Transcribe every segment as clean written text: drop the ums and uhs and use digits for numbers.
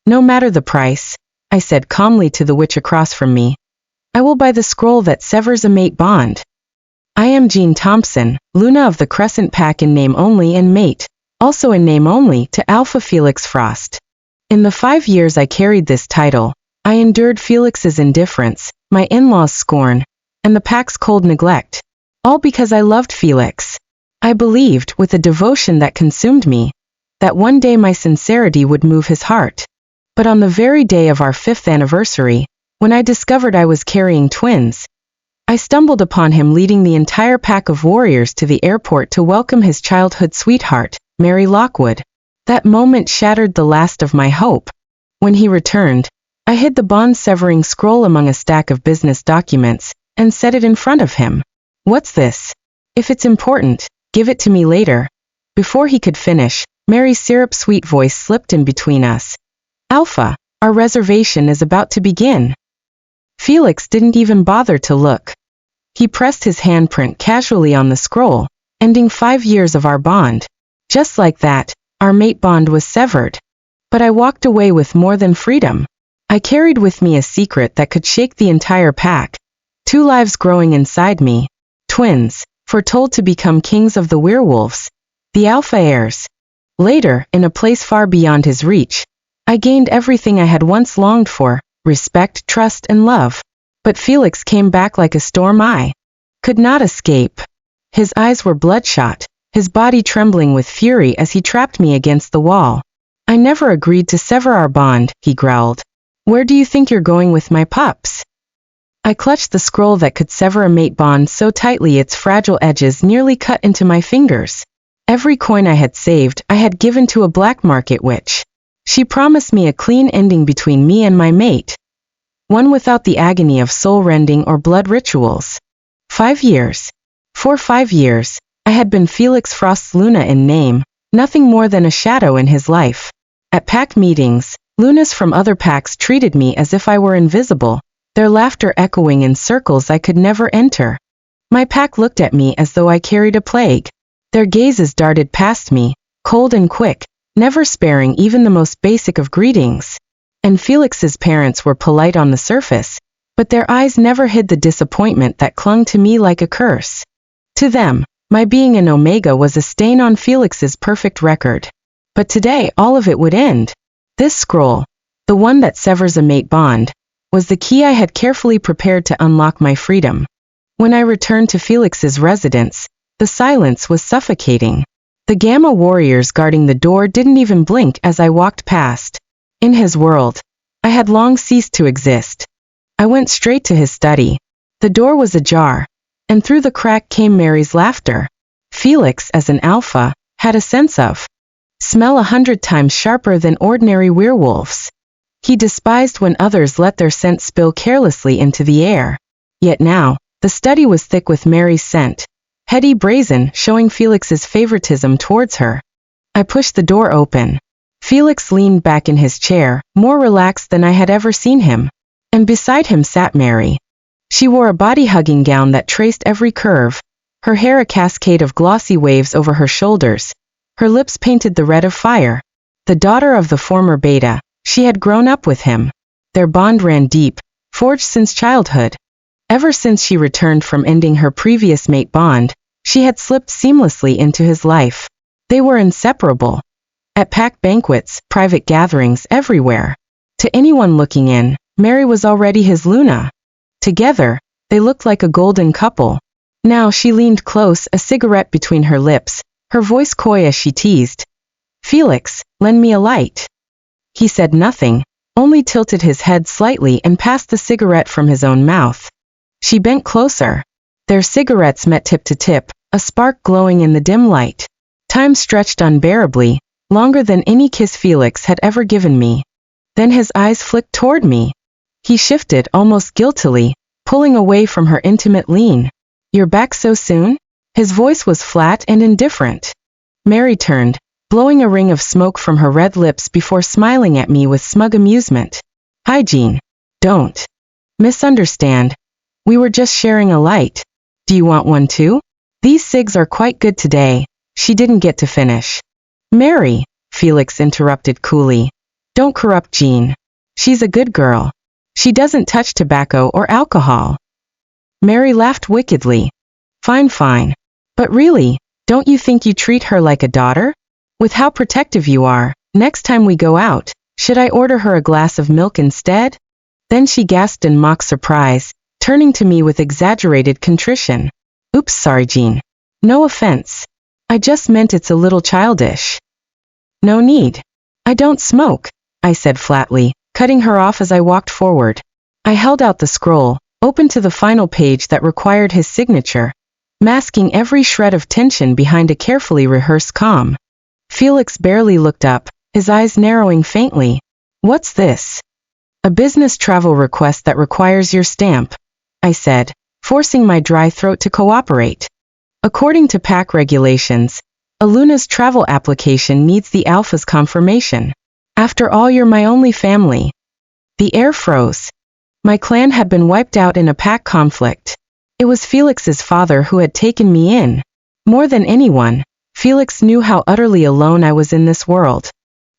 No matter the price, I said calmly to the witch across from me. I will buy the scroll that severs a mate bond. I am Jean Thompson, Luna of the Crescent Pack in name only and mate, also in name only to Alpha Felix Frost. In the 5 years I carried this title, I endured Felix's indifference, my in-laws' scorn, and the pack's cold neglect, all because I loved Felix. I believed, with a devotion that consumed me, that one day my sincerity would move his heart. But on the very day of our 5th anniversary, when I discovered I was carrying twins, I stumbled upon him leading the entire pack of warriors to the airport to welcome his childhood sweetheart, Mary Lockwood. That moment shattered the last of my hope. When he returned, I hid the bond-severing scroll among a stack of business documents, and set it in front of him. What's this? If it's important, give it to me later. Before he could finish, Mary's syrup-sweet voice slipped in between us. Alpha, our reservation is about to begin. Felix didn't even bother to look. He pressed his handprint casually on the scroll, ending 5 years of our bond. Just like that, our mate bond was severed. But I walked away with more than freedom. I carried with me a secret that could shake the entire pack. 2 lives growing inside me. Twins, foretold to become kings of the werewolves. The alpha heirs. Later, in a place far beyond his reach, I gained everything I had once longed for, respect, trust, and love. But Felix came back like a storm I could not escape. His eyes were bloodshot, his body trembling with fury as he trapped me against the wall. I never agreed to sever our bond, he growled. Where do you think you're going with my pups? I clutched the scroll that could sever a mate bond so tightly its fragile edges nearly cut into my fingers. Every coin I had saved, I had given to a black market witch. She promised me a clean ending between me and my mate. One without the agony of soul-rending or blood rituals. 5 years. For 5 years, I had been Felix Frost's Luna in name, nothing more than a shadow in his life. At pack meetings, Lunas from other packs treated me as if I were invisible, their laughter echoing in circles I could never enter. My pack looked at me as though I carried a plague. Their gazes darted past me, cold and quick, never sparing even the most basic of greetings. And Felix's parents were polite on the surface, but their eyes never hid the disappointment that clung to me like a curse. To them, my being an Omega was a stain on Felix's perfect record. But today all of it would end. This scroll, the one that severs a mate bond, was the key I had carefully prepared to unlock my freedom. When I returned to Felix's residence, the silence was suffocating. The Gamma warriors guarding the door didn't even blink as I walked past. In his world, I had long ceased to exist. I went straight to his study. The door was ajar, and through the crack came Mary's laughter. Felix, as an alpha, had a sense of smell 100 times sharper than ordinary werewolves. He despised when others let their scent spill carelessly into the air. Yet now, the study was thick with Mary's scent, heady brazen, showing Felix's favoritism towards her. I pushed the door open. Felix leaned back in his chair, more relaxed than I had ever seen him. And beside him sat Mary. She wore a body-hugging gown that traced every curve, her hair a cascade of glossy waves over her shoulders, her lips painted the red of fire. The daughter of the former beta, she had grown up with him. Their bond ran deep, forged since childhood. Ever since she returned from ending her previous mate bond, she had slipped seamlessly into his life. They were inseparable. At pack banquets, private gatherings, everywhere. To anyone looking in, Mary was already his Luna. Together, they looked like a golden couple. Now she leaned close, a cigarette between her lips, her voice coy as she teased. Felix, lend me a light. He said nothing, only tilted his head slightly and passed the cigarette from his own mouth. She bent closer. Their cigarettes met tip to tip, a spark glowing in the dim light. Time stretched unbearably, longer than any kiss Felix had ever given me. Then his eyes flicked toward me. He shifted almost guiltily, pulling away from her intimate lean. You're back so soon? His voice was flat and indifferent. Mary turned, blowing a ring of smoke from her red lips before smiling at me with smug amusement. Hi Jean. Don't misunderstand. We were just sharing a light. Do you want one too? These cigs are quite good today. She didn't get to finish. Mary, Felix interrupted coolly. Don't corrupt Jean. She's a good girl. She doesn't touch tobacco or alcohol. Mary laughed wickedly. Fine, fine. But really, don't you think you treat her like a daughter? With how protective you are, next time we go out, should I order her a glass of milk instead? Then she gasped in mock surprise, turning to me with exaggerated contrition. Oops, sorry Jean. No offense. I just meant it's a little childish. No need. I don't smoke, I said flatly, cutting her off as I walked forward. I held out the scroll, open to the final page that required his signature, masking every shred of tension behind a carefully rehearsed calm. Felix barely looked up, his eyes narrowing faintly. What's this? A business travel request that requires your stamp, I said, forcing my dry throat to cooperate. According to PAC regulations, a Luna's travel application needs the Alpha's confirmation. After all, you're my only family. The air froze. My clan had been wiped out in a PAC conflict. It was Felix's father who had taken me in. More than anyone, Felix knew how utterly alone I was in this world.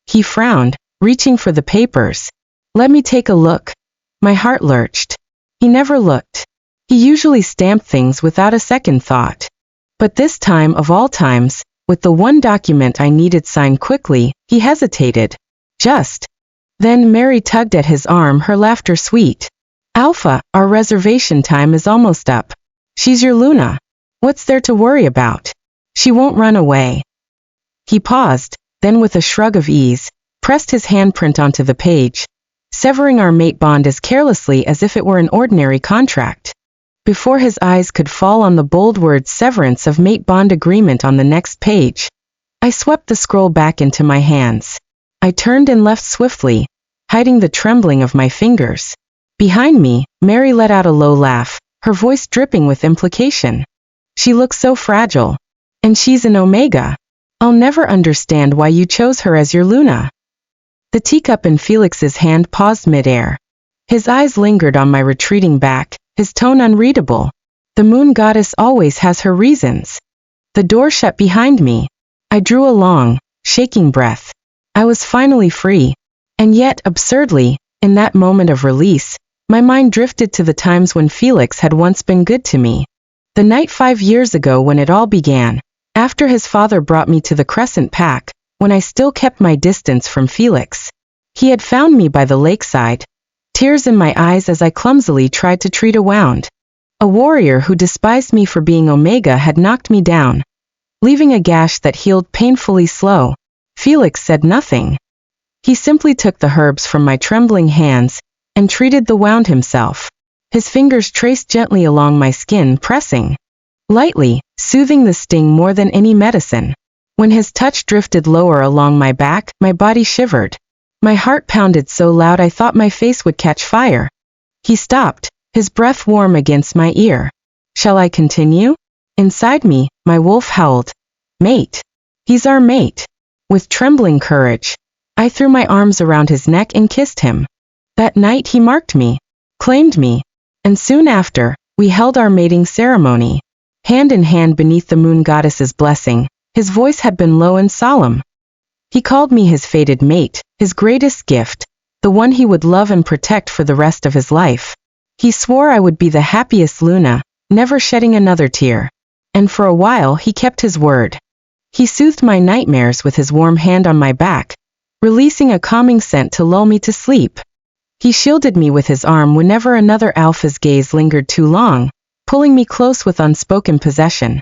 He frowned, reaching for the papers. Let me take a look. My heart lurched. He never looked. He usually stamped things without a second thought. But this time of all times, with the one document I needed signed quickly, he hesitated. Just. Then Mary tugged at his arm, her laughter sweet. Alpha, our reservation time is almost up. She's your Luna. What's there to worry about? She won't run away. He paused, then with a shrug of ease, pressed his handprint onto the page, severing our mate bond as carelessly as if it were an ordinary contract. Before his eyes could fall on the bold word severance of mate bond agreement on the next page, I swept the scroll back into my hands. I turned and left swiftly, hiding the trembling of my fingers. Behind me, Mary let out a low laugh, her voice dripping with implication. She looks so fragile. And she's an Omega. I'll never understand why you chose her as your Luna. The teacup in Felix's hand paused midair. His eyes lingered on my retreating back, his tone unreadable. The moon goddess always has her reasons. The door shut behind me. I drew a long, shaking breath. I was finally free. And yet, absurdly, in that moment of release, my mind drifted to the times when Felix had once been good to me. The night 5 years ago when it all began, after his father brought me to the Crescent Pack, when I still kept my distance from Felix. He had found me by the lakeside, tears in my eyes as I clumsily tried to treat a wound. A warrior who despised me for being Omega had knocked me down, leaving a gash that healed painfully slow. Felix said nothing. He simply took the herbs from my trembling hands and treated the wound himself. His fingers traced gently along my skin, pressing lightly, soothing the sting more than any medicine. When his touch drifted lower along my back, my body shivered. My heart pounded so loud I thought my face would catch fire. He stopped, his breath warm against my ear. Shall I continue? Inside me, my wolf howled. Mate. He's our mate. With trembling courage, I threw my arms around his neck and kissed him. That night he marked me, claimed me, and soon after, we held our mating ceremony. Hand in hand beneath the moon goddess's blessing, his voice had been low and solemn. He called me his fated mate, his greatest gift, the one he would love and protect for the rest of his life. He swore I would be the happiest Luna, never shedding another tear. And for a while he kept his word. He soothed my nightmares with his warm hand on my back, releasing a calming scent to lull me to sleep. He shielded me with his arm whenever another alpha's gaze lingered too long, pulling me close with unspoken possession.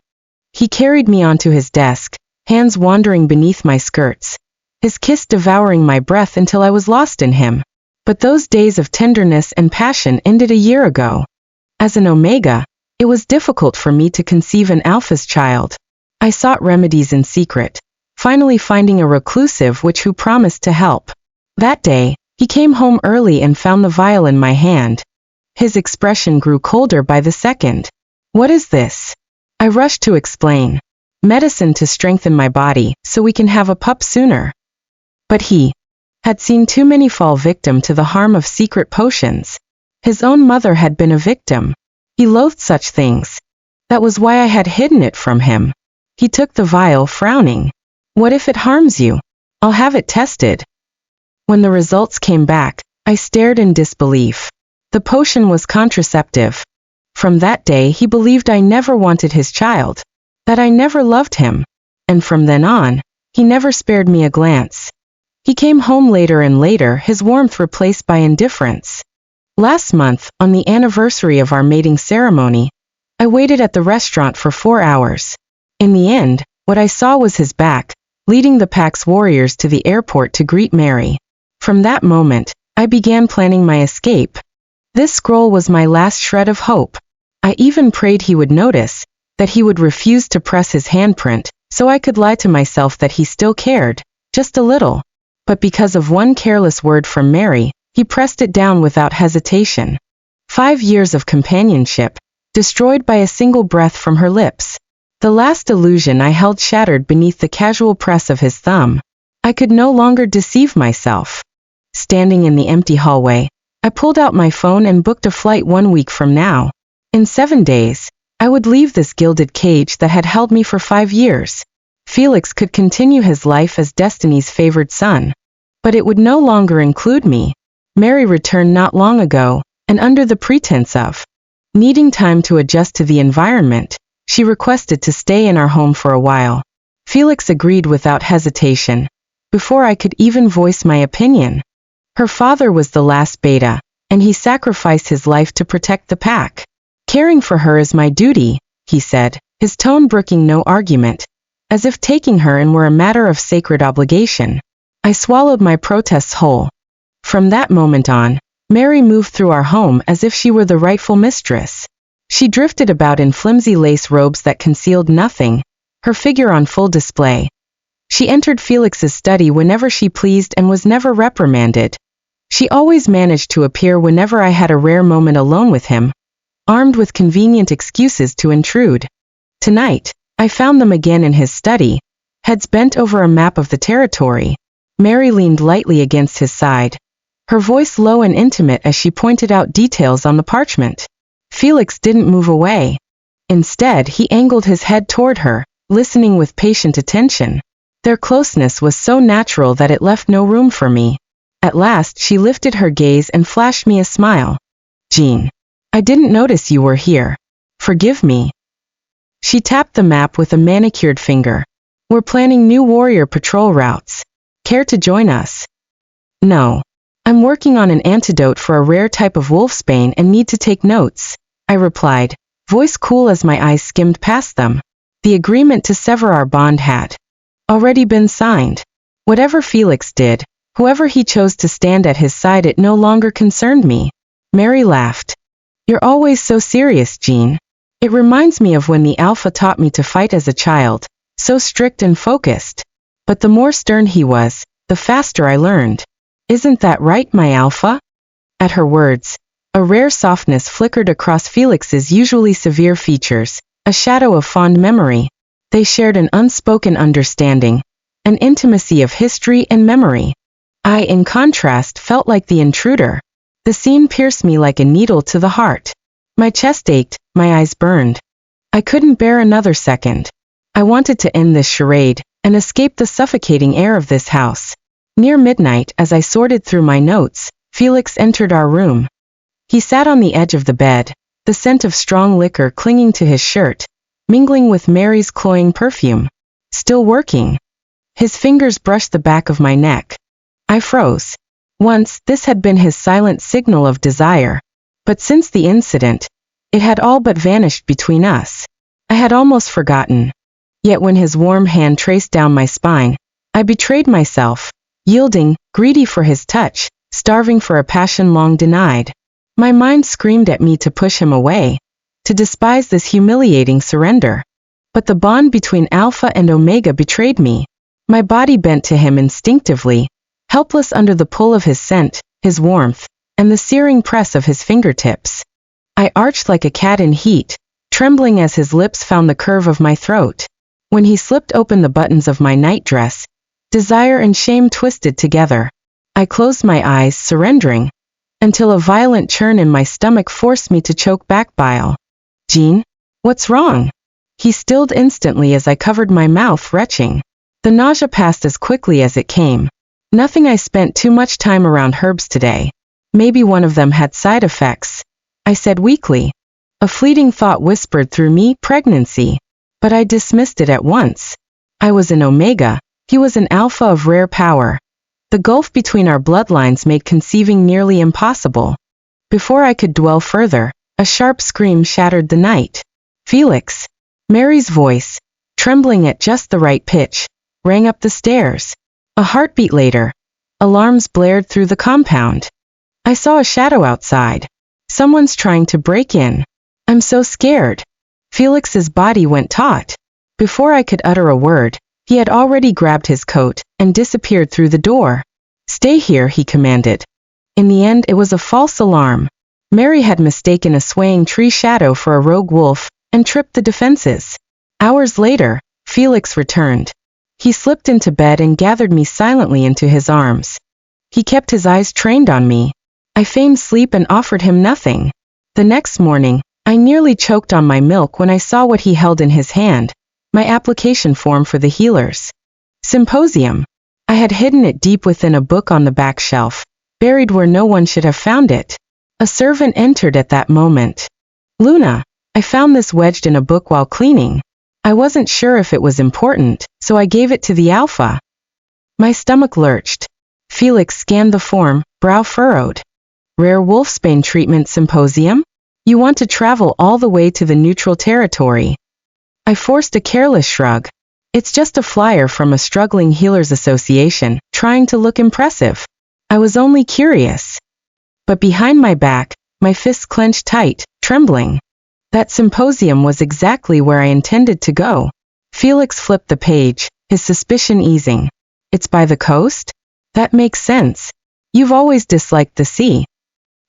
He carried me onto his desk, hands wandering beneath my skirts, his kiss devouring my breath until I was lost in him. But those days of tenderness and passion ended a year ago. As an Omega, it was difficult for me to conceive an Alpha's child. I sought remedies in secret, finally finding a reclusive witch who promised to help. That day, he came home early and found the vial in my hand. His expression grew colder by the second. What is this? I rushed to explain. Medicine to strengthen my body, so we can have a pup sooner. But he had seen too many fall victim to the harm of secret potions. His own mother had been a victim. He loathed such things. That was why I had hidden it from him. He took the vial, frowning. What if it harms you? I'll have it tested. When the results came back, I stared in disbelief. The potion was contraceptive. From that day he believed I never wanted his child, that I never loved him, and from then on, he never spared me a glance. He came home later and later, his warmth replaced by indifference. Last month, on the anniversary of our mating ceremony, I waited at the restaurant for 4 hours. In the end, what I saw was his back, leading the pack's warriors to the airport to greet Mary. From that moment, I began planning my escape. This scroll was my last shred of hope. I even prayed he would notice, that he would refuse to press his handprint, so I could lie to myself that he still cared, just a little. But because of one careless word from Mary, he pressed it down without hesitation. 5 years of companionship, destroyed by a single breath from her lips. The last illusion I held shattered beneath the casual press of his thumb. I could no longer deceive myself. Standing in the empty hallway, I pulled out my phone and booked a flight 1 week from now. In 7 days, I would leave this gilded cage that had held me for 5 years. Felix could continue his life as Destiny's favored son. But it would no longer include me. Mary returned not long ago, and under the pretense of needing time to adjust to the environment, she requested to stay in our home for a while. Felix agreed without hesitation, before I could even voice my opinion. Her father was the last beta, and he sacrificed his life to protect the pack. Caring for her is my duty, he said, his tone brooking no argument, as if taking her in were a matter of sacred obligation. I swallowed my protests whole. From that moment on, Mary moved through our home as if she were the rightful mistress. She drifted about in flimsy lace robes that concealed nothing, her figure on full display. She entered Felix's study whenever she pleased and was never reprimanded. She always managed to appear whenever I had a rare moment alone with him, armed with convenient excuses to intrude. Tonight, I found them again in his study, heads bent over a map of the territory. Mary leaned lightly against his side, her voice low and intimate as she pointed out details on the parchment. Felix didn't move away. Instead, he angled his head toward her, listening with patient attention. Their closeness was so natural that it left no room for me. At last, she lifted her gaze and flashed me a smile. "Jean, I didn't notice you were here. Forgive me." She tapped the map with a manicured finger. "We're planning new warrior patrol routes. Care to join us?" "No. I'm working on an antidote for a rare type of wolfsbane and need to take notes," I replied, voice cool as my eyes skimmed past them. The agreement to sever our bond had already been signed. Whatever Felix did, whoever he chose to stand at his side, it no longer concerned me. Mary laughed. "You're always so serious, Jean. It reminds me of when the Alpha taught me to fight as a child, so strict and focused. But the more stern he was, the faster I learned. Isn't that right, my Alpha?" At her words, a rare softness flickered across Felix's usually severe features, a shadow of fond memory. They shared an unspoken understanding, an intimacy of history and memory. I, in contrast, felt like the intruder. The scene pierced me like a needle to the heart. My chest ached, my eyes burned. I couldn't bear another second. I wanted to end this charade, and escape the suffocating air of this house. Near midnight, as I sorted through my notes, Felix entered our room. He sat on the edge of the bed, the scent of strong liquor clinging to his shirt, mingling with Mary's cloying perfume. "Still working?" His fingers brushed the back of my neck. I froze. Once, this had been his silent signal of desire. But since the incident, it had all but vanished between us. I had almost forgotten. Yet when his warm hand traced down my spine, I betrayed myself, yielding, greedy for his touch, starving for a passion long denied. My mind screamed at me to push him away, to despise this humiliating surrender. But the bond between Alpha and Omega betrayed me. My body bent to him instinctively, helpless under the pull of his scent, his warmth, and the searing press of his fingertips. I arched like a cat in heat, trembling as his lips found the curve of my throat. When he slipped open the buttons of my nightdress, desire and shame twisted together. I closed my eyes, surrendering, until a violent churn in my stomach forced me to choke back bile. "Jean, what's wrong?" He stilled instantly as I covered my mouth, retching. The nausea passed as quickly as it came. Nothing. I spent too much time around herbs today. Maybe one of them had side effects, I said weakly. A fleeting thought whispered through me, pregnancy. But I dismissed it at once. I was an Omega, he was an Alpha of rare power. The gulf between our bloodlines made conceiving nearly impossible. Before I could dwell further, a sharp scream shattered the night. Felix! Mary's voice, trembling at just the right pitch, rang up the stairs. A heartbeat later, alarms blared through the compound. I saw a shadow outside. Someone's trying to break in. I'm so scared. Felix's body went taut. Before I could utter a word, he had already grabbed his coat and disappeared through the door. Stay here, he commanded. In the end, it was a false alarm. Mary had mistaken a swaying tree shadow for a rogue wolf and tripped the defenses. Hours later, Felix returned. He slipped into bed and gathered me silently into his arms. He kept his eyes trained on me. I feigned sleep and offered him nothing. The next morning, I nearly choked on my milk when I saw what he held in his hand, my application form for the healers. Symposium. I had hidden it deep within a book on the back shelf, buried where no one should have found it. A servant entered at that moment. Luna, I found this wedged in a book while cleaning. I wasn't sure if it was important, so I gave it to the Alpha. My stomach lurched. Felix scanned the form, brow furrowed. Rare wolfsbane treatment symposium? You want to travel all the way to the neutral territory? I forced a careless shrug. It's just a flyer from a struggling healers association, trying to look impressive. I was only curious. But behind my back, my fists clenched tight, trembling. That symposium was exactly where I intended to go. Felix flipped the page, his suspicion easing. It's by the coast? That makes sense. You've always disliked the sea.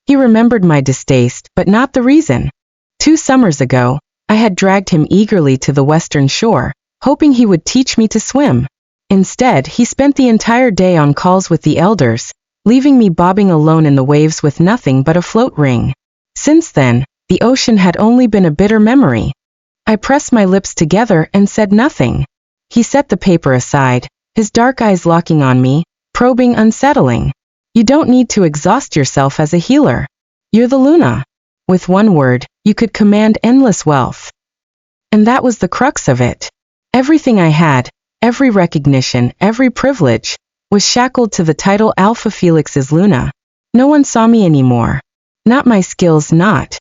He remembered my distaste, but not the reason. 2 summers ago, I had dragged him eagerly to the western shore, hoping he would teach me to swim. Instead, he spent the entire day on calls with the elders, leaving me bobbing alone in the waves with nothing but a float ring. Since then, the ocean had only been a bitter memory. I pressed my lips together and said nothing. He set the paper aside, his dark eyes locking on me, probing, unsettling. You don't need to exhaust yourself as a healer. You're the Luna. With one word, you could command endless wealth. And that was the crux of it. Everything I had, every recognition, every privilege, was shackled to the title Alpha Felix's Luna. No one saw me anymore. Not my skills, not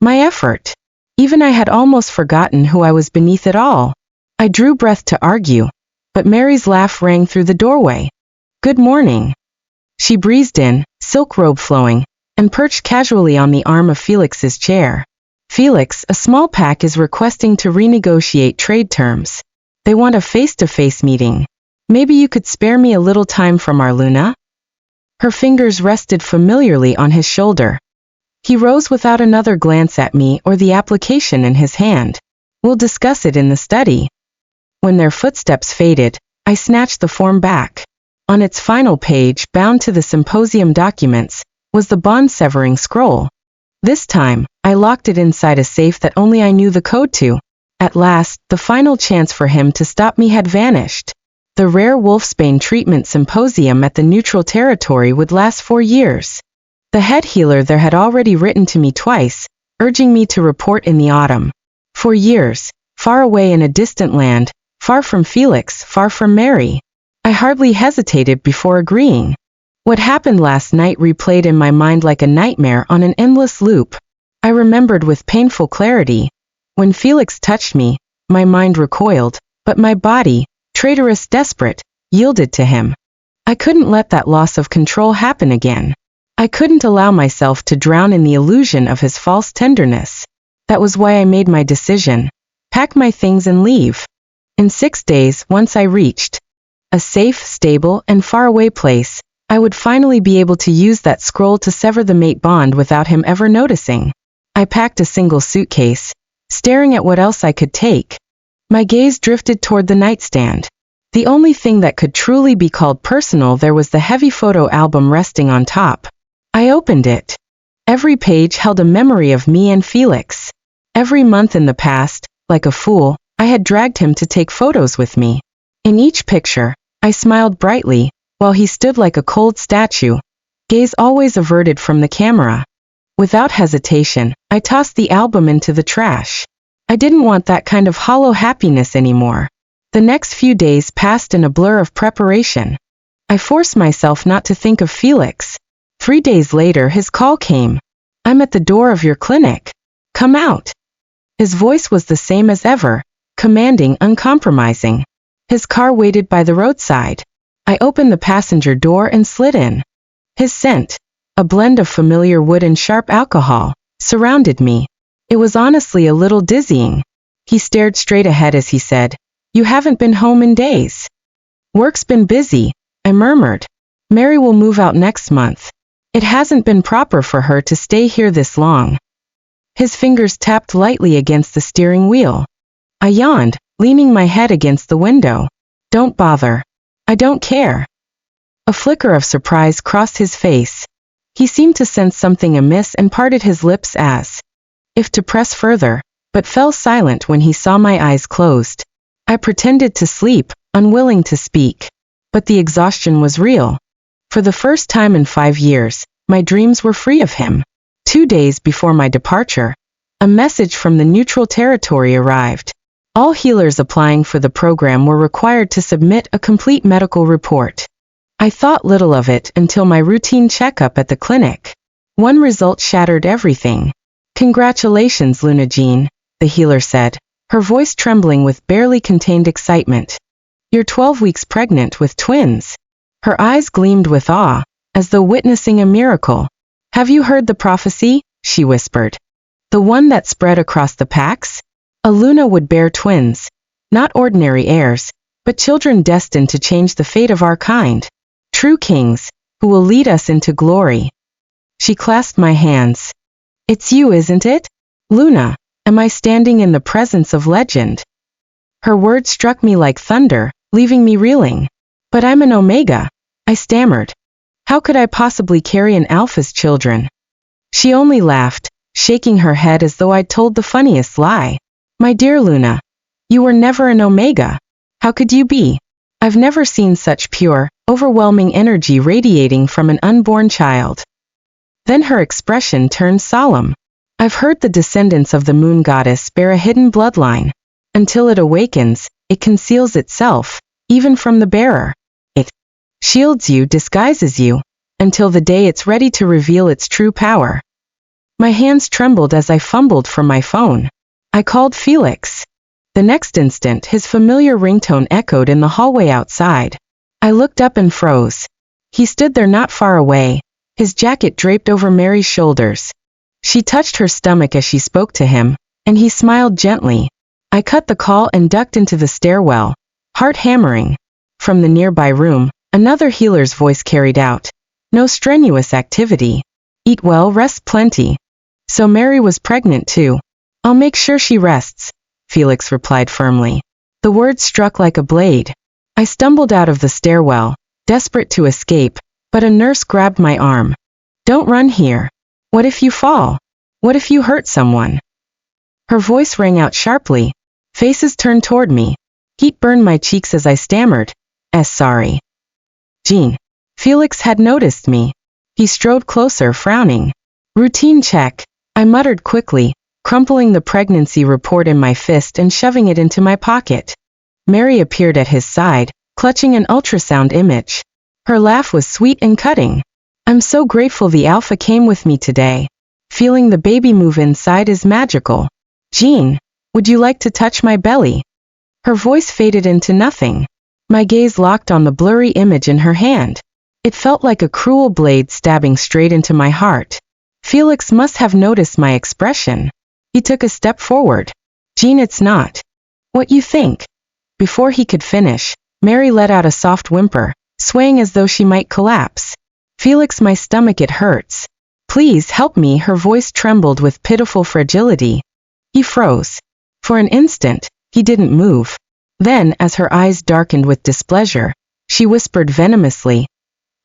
my effort. Even I had almost forgotten who I was beneath it all. I drew breath to argue, but Mary's laugh rang through the doorway. Good morning. She breezed in, silk robe flowing, and perched casually on the arm of Felix's chair. Felix, a small pack is requesting to renegotiate trade terms. They want a face-to-face meeting. Maybe you could spare me a little time from our Luna? Her fingers rested familiarly on his shoulder. He rose without another glance at me or the application in his hand. We'll discuss it in the study. When their footsteps faded, I snatched the form back. On its final page, bound to the symposium documents, was the bond-severing scroll. This time, I locked it inside a safe that only I knew the code to. At last, the final chance for him to stop me had vanished. The rare wolfsbane treatment symposium at the neutral territory would last 4 years. The head healer there had already written to me twice, urging me to report in the autumn. 4 years, far away in a distant land, far from Felix, far from Mary. I hardly hesitated before agreeing. What happened last night replayed in my mind like a nightmare on an endless loop. I remembered with painful clarity. When Felix touched me, my mind recoiled, but my body, traitorous, desperate, yielded to him. I couldn't let that loss of control happen again. I couldn't allow myself to drown in the illusion of his false tenderness. That was why I made my decision. Pack my things and leave. In 6 days, once I reached a safe, stable, and faraway place, I would finally be able to use that scroll to sever the mate bond without him ever noticing. I packed a single suitcase, staring at what else I could take. My gaze drifted toward the nightstand. The only thing that could truly be called personal there was the heavy photo album resting on top. I opened it. Every page held a memory of me and Felix. Every month in the past, like a fool, I had dragged him to take photos with me. In each picture, I smiled brightly, while he stood like a cold statue, gaze always averted from the camera. Without hesitation, I tossed the album into the trash. I didn't want that kind of hollow happiness anymore. The next few days passed in a blur of preparation. I forced myself not to think of Felix. 3 days later his call came. "I'm at the door of your clinic. Come out." His voice was the same as ever, commanding, uncompromising. His car waited by the roadside. I opened the passenger door and slid in. His scent, a blend of familiar wood and sharp alcohol, surrounded me. It was honestly a little dizzying. He stared straight ahead as he said, "You haven't been home in days." "Work's been busy," I murmured. "Mary will move out next month. It hasn't been proper for her to stay here this long." His fingers tapped lightly against the steering wheel. I yawned, leaning my head against the window. "Don't bother. I don't care." A flicker of surprise crossed his face. He seemed to sense something amiss and parted his lips as if to press further, but fell silent when he saw my eyes closed. I pretended to sleep, unwilling to speak. But the exhaustion was real. For the first time in 5 years, my dreams were free of him. 2 days before my departure, a message from the neutral territory arrived. All healers applying for the program were required to submit a complete medical report. I thought little of it until my routine checkup at the clinic. One result shattered everything. "Congratulations, Luna Jean," the healer said, her voice trembling with barely contained excitement. "You're 12 weeks pregnant with twins." Her eyes gleamed with awe, as though witnessing a miracle. "Have you heard the prophecy?" she whispered. "The one that spread across the packs? A Luna would bear twins, not ordinary heirs, but children destined to change the fate of our kind. True kings, who will lead us into glory." She clasped my hands. "It's you, isn't it? Luna, am I standing in the presence of legend?" Her words struck me like thunder, leaving me reeling. "But I'm an Omega," I stammered. "How could I possibly carry an Alpha's children?" She only laughed, shaking her head as though I'd told the funniest lie. "My dear Luna, you were never an Omega. How could you be? I've never seen such pure, overwhelming energy radiating from an unborn child." Then her expression turned solemn. "I've heard the descendants of the moon goddess bear a hidden bloodline. Until it awakens, it conceals itself, even from the bearer. It shields you, disguises you, until the day it's ready to reveal its true power." My hands trembled as I fumbled for my phone. I called Felix. The next instant his familiar ringtone echoed in the hallway outside. I looked up and froze. He stood there not far away, his jacket draped over Mary's shoulders. She touched her stomach as she spoke to him, and he smiled gently. I cut the call and ducked into the stairwell, heart hammering. From the nearby room, another healer's voice carried out, "No strenuous activity. Eat well, rest plenty." So Mary was pregnant too. "I'll make sure she rests," Felix replied firmly. The words struck like a blade. I stumbled out of the stairwell, desperate to escape, but a nurse grabbed my arm. "Don't run here. What if you fall? What if you hurt someone?" Her voice rang out sharply. Faces turned toward me. Heat burned my cheeks as I stammered, Sorry. Jean." Felix had noticed me. He strode closer, frowning. "Routine check," I muttered quickly, crumpling the pregnancy report in my fist and shoving it into my pocket. Mary appeared at his side, clutching an ultrasound image. Her laugh was sweet and cutting. "I'm so grateful the Alpha came with me today. Feeling the baby move inside is magical. Jean, would you like to touch my belly?" Her voice faded into nothing. My gaze locked on the blurry image in her hand. It felt like a cruel blade stabbing straight into my heart. Felix must have noticed my expression. He took a step forward. "Jean, it's not what you think." Before he could finish, Mary let out a soft whimper, swaying as though she might collapse. "Felix, my stomach, it hurts. Please help me." Her voice trembled with pitiful fragility. He froze. For an instant, he didn't move. Then, as her eyes darkened with displeasure, she whispered venomously,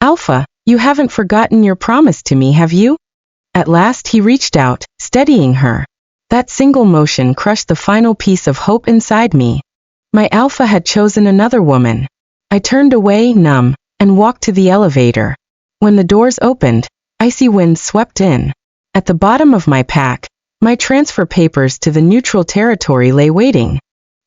"Alpha, you haven't forgotten your promise to me, have you?" At last he reached out, steadying her. That single motion crushed the final piece of hope inside me. My Alpha had chosen another woman. I turned away, numb, and walked to the elevator. When the doors opened, icy winds swept in. At the bottom of my pack, my transfer papers to the neutral territory lay waiting.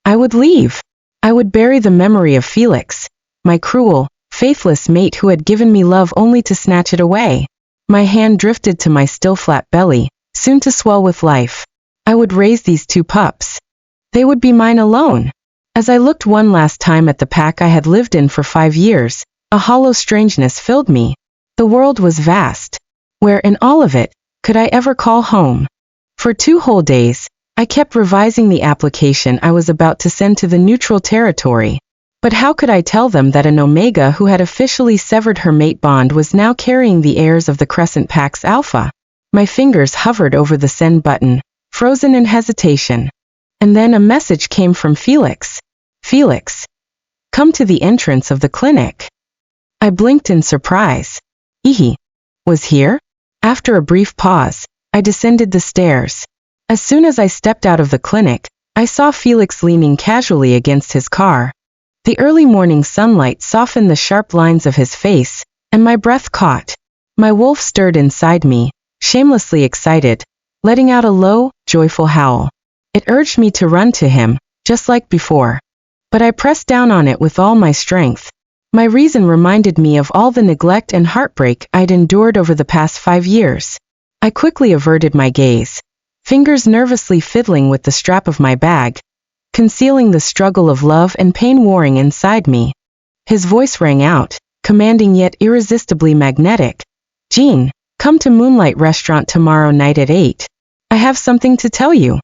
I would leave. I would bury the memory of Felix, my cruel, faithless mate who had given me love only to snatch it away. My hand drifted to my still flat belly, soon to swell with life. I would raise these 2 pups. They would be mine alone. As I looked one last time at the pack I had lived in for 5 years, a hollow strangeness filled me. The world was vast. Where in all of it could I ever call home? For 2 whole days, I kept revising the application I was about to send to the neutral territory. But how could I tell them that an Omega who had officially severed her mate bond was now carrying the heirs of the Crescent Pack's Alpha? My fingers hovered over the send button, frozen in hesitation. And then a message came from Felix. Felix, come to the entrance of the clinic. I blinked in surprise. He was here? After a brief pause, I descended the stairs. As soon as I stepped out of the clinic, I saw Felix leaning casually against his car. The early morning sunlight softened the sharp lines of his face, and my breath caught. My wolf stirred inside me, shamelessly excited, letting out a low, joyful howl. It urged me to run to him, just like before. But I pressed down on it with all my strength. My reason reminded me of all the neglect and heartbreak I'd endured over the past 5 years. I quickly averted my gaze, fingers nervously fiddling with the strap of my bag, concealing the struggle of love and pain warring inside me. His voice rang out, commanding yet irresistibly magnetic. Jean, come to Moonlight Restaurant tomorrow night at 8. I have something to tell you.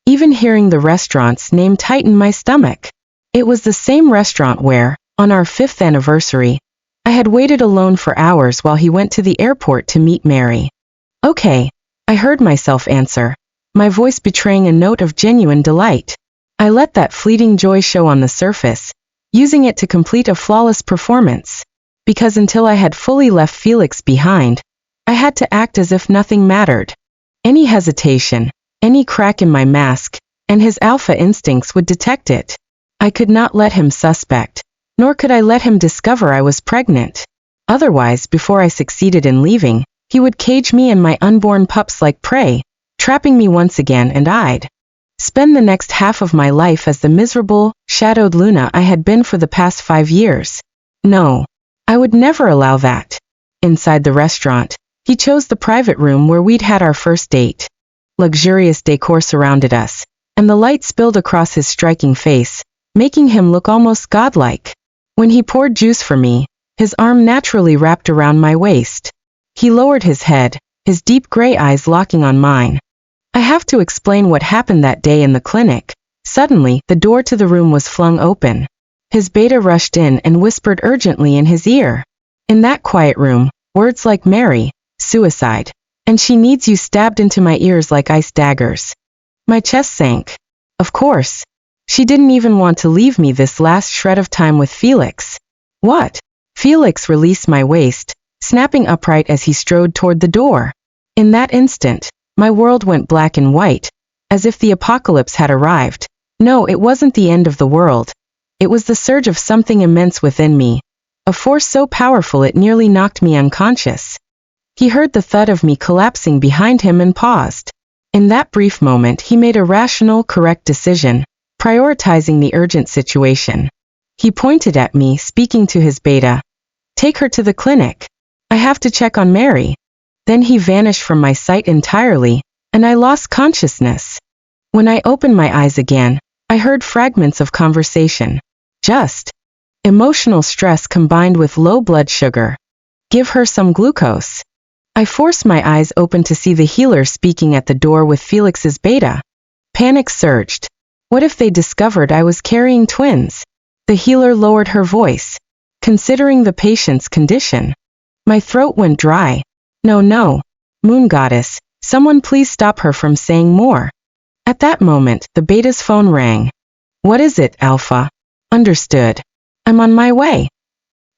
Even hearing the restaurant's name tightened my stomach. It was the same restaurant where, on our 5th anniversary, I had waited alone for hours while he went to the airport to meet Mary. Okay, I heard myself answer, my voice betraying a note of genuine delight. I let that fleeting joy show on the surface, using it to complete a flawless performance. Because until I had fully left Felix behind, I had to act as if nothing mattered. Any hesitation, any crack in my mask, and his alpha instincts would detect it. I could not let him suspect, nor could I let him discover I was pregnant. Otherwise, before I succeeded in leaving, he would cage me and my unborn pups like prey, trapping me once again, and I'd spend the next half of my life as the miserable, shadowed Luna I had been for the past 5 years. No, I would never allow that. Inside the restaurant, he chose the private room where we'd had our first date. Luxurious decor surrounded us, and the light spilled across his striking face, making him look almost godlike. When he poured juice for me, his arm naturally wrapped around my waist. He lowered his head, his deep gray eyes locking on mine. I have to explain what happened that day in the clinic. Suddenly, the door to the room was flung open. His beta rushed in and whispered urgently in his ear. In that quiet room, words like Mary, suicide, and she needs you stabbed into my ears like ice daggers. My chest sank. Of course. She didn't even want to leave me this last shred of time with Felix. What? Felix released my waist, snapping upright as he strode toward the door. In that instant, my world went black and white, as if the apocalypse had arrived. No, it wasn't the end of the world. It was the surge of something immense within me, a force so powerful it nearly knocked me unconscious. He heard the thud of me collapsing behind him and paused. In that brief moment he made a rational, correct decision, prioritizing the urgent situation. He pointed at me, speaking to his beta. Take her to the clinic. I have to check on Mary. Then he vanished from my sight entirely, and I lost consciousness. When I opened my eyes again, I heard fragments of conversation. Just emotional stress combined with low blood sugar. Give her some glucose. I forced my eyes open to see the healer speaking at the door with Felix's beta. Panic surged. What if they discovered I was carrying twins? The healer lowered her voice. Considering the patient's condition. My throat went dry. No, Moon Goddess, someone please stop her from saying more. At that moment, the beta's phone rang. What is it, Alpha? Understood. I'm on my way.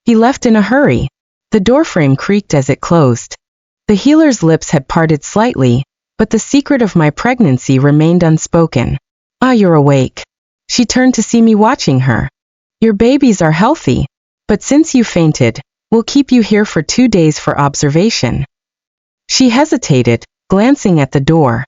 He left in a hurry. The doorframe creaked as it closed. The healer's lips had parted slightly, but the secret of my pregnancy remained unspoken. Ah, you're awake. She turned to see me watching her. Your babies are healthy, but since you fainted, We'll keep you here for 2 days for observation. She hesitated, glancing at the door.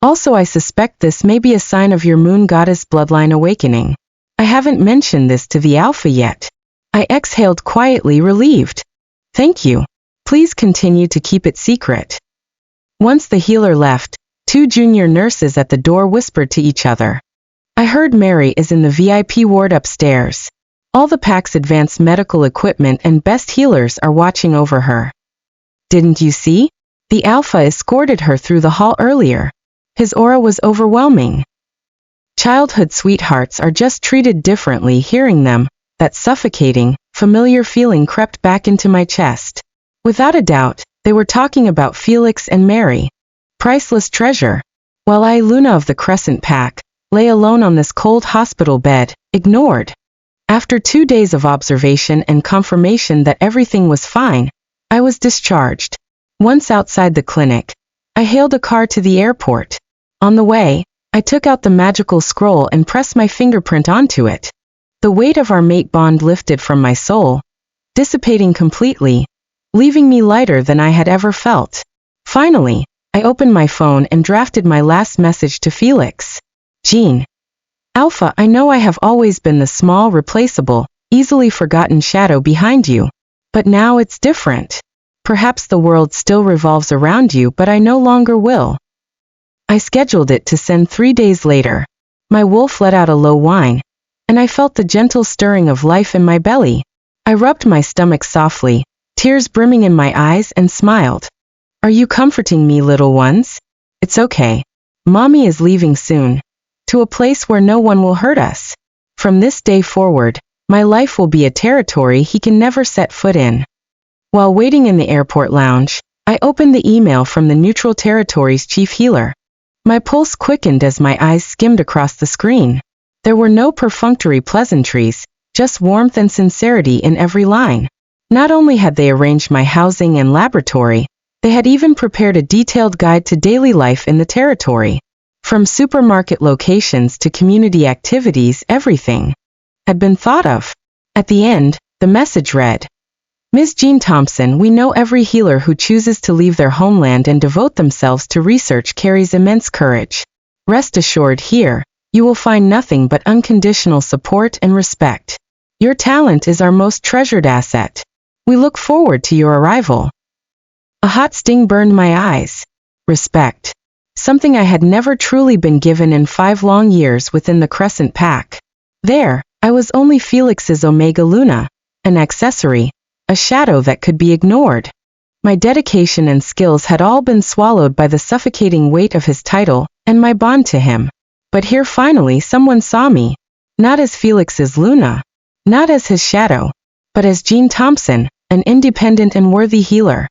Also, I suspect this may be a sign of your moon goddess bloodline awakening. I haven't mentioned this to the Alpha yet. I exhaled quietly, relieved. Thank you. Please continue to keep it secret. Once the healer left, 2 junior nurses at the door whispered to each other. I heard Mary is in the VIP ward upstairs. All the pack's advanced medical equipment and best healers are watching over her. Didn't you see? The Alpha escorted her through the hall earlier. His aura was overwhelming. Childhood sweethearts are just treated differently. Hearing them, that suffocating, familiar feeling crept back into my chest. Without a doubt, they were talking about Felix and Mary. Priceless treasure. While I, Luna of the Crescent Pack, lay alone on this cold hospital bed, ignored. After 2 days of observation and confirmation that everything was fine, I was discharged. Once outside the clinic, I hailed a car to the airport. On the way, I took out the magical scroll and pressed my fingerprint onto it. The weight of our mate bond lifted from my soul, dissipating completely, leaving me lighter than I had ever felt. Finally, I opened my phone and drafted my last message to Felix. Jean. Alpha, I know I have always been the small, replaceable, easily forgotten shadow behind you. But now it's different. Perhaps the world still revolves around you, but I no longer will. I scheduled it to send 3 days later. My wolf let out a low whine, and I felt the gentle stirring of life in my belly. I rubbed my stomach softly, tears brimming in my eyes, and smiled. Are you comforting me, little ones? It's okay. Mommy is leaving soon. To a place where no one will hurt us. From this day forward, my life will be a territory he can never set foot in. While waiting in the airport lounge, I opened the email from the Neutral Territory's chief healer. My pulse quickened as my eyes skimmed across the screen. There were no perfunctory pleasantries, just warmth and sincerity in every line. Not only had they arranged my housing and laboratory, they had even prepared a detailed guide to daily life in the territory. From supermarket locations to community activities, everything had been thought of. At the end, the message read, Ms. Jean Thompson, we know every healer who chooses to leave their homeland and devote themselves to research carries immense courage. Rest assured, here, you will find nothing but unconditional support and respect. Your talent is our most treasured asset. We look forward to your arrival. A hot sting burned my eyes. Respect. Something I had never truly been given in 5 long years within the Crescent Pack. There, I was only Felix's Omega Luna, an accessory, a shadow that could be ignored. My dedication and skills had all been swallowed by the suffocating weight of his title and my bond to him. But here finally someone saw me, not as Felix's Luna, not as his shadow, but as Jean Thompson, an independent and worthy healer.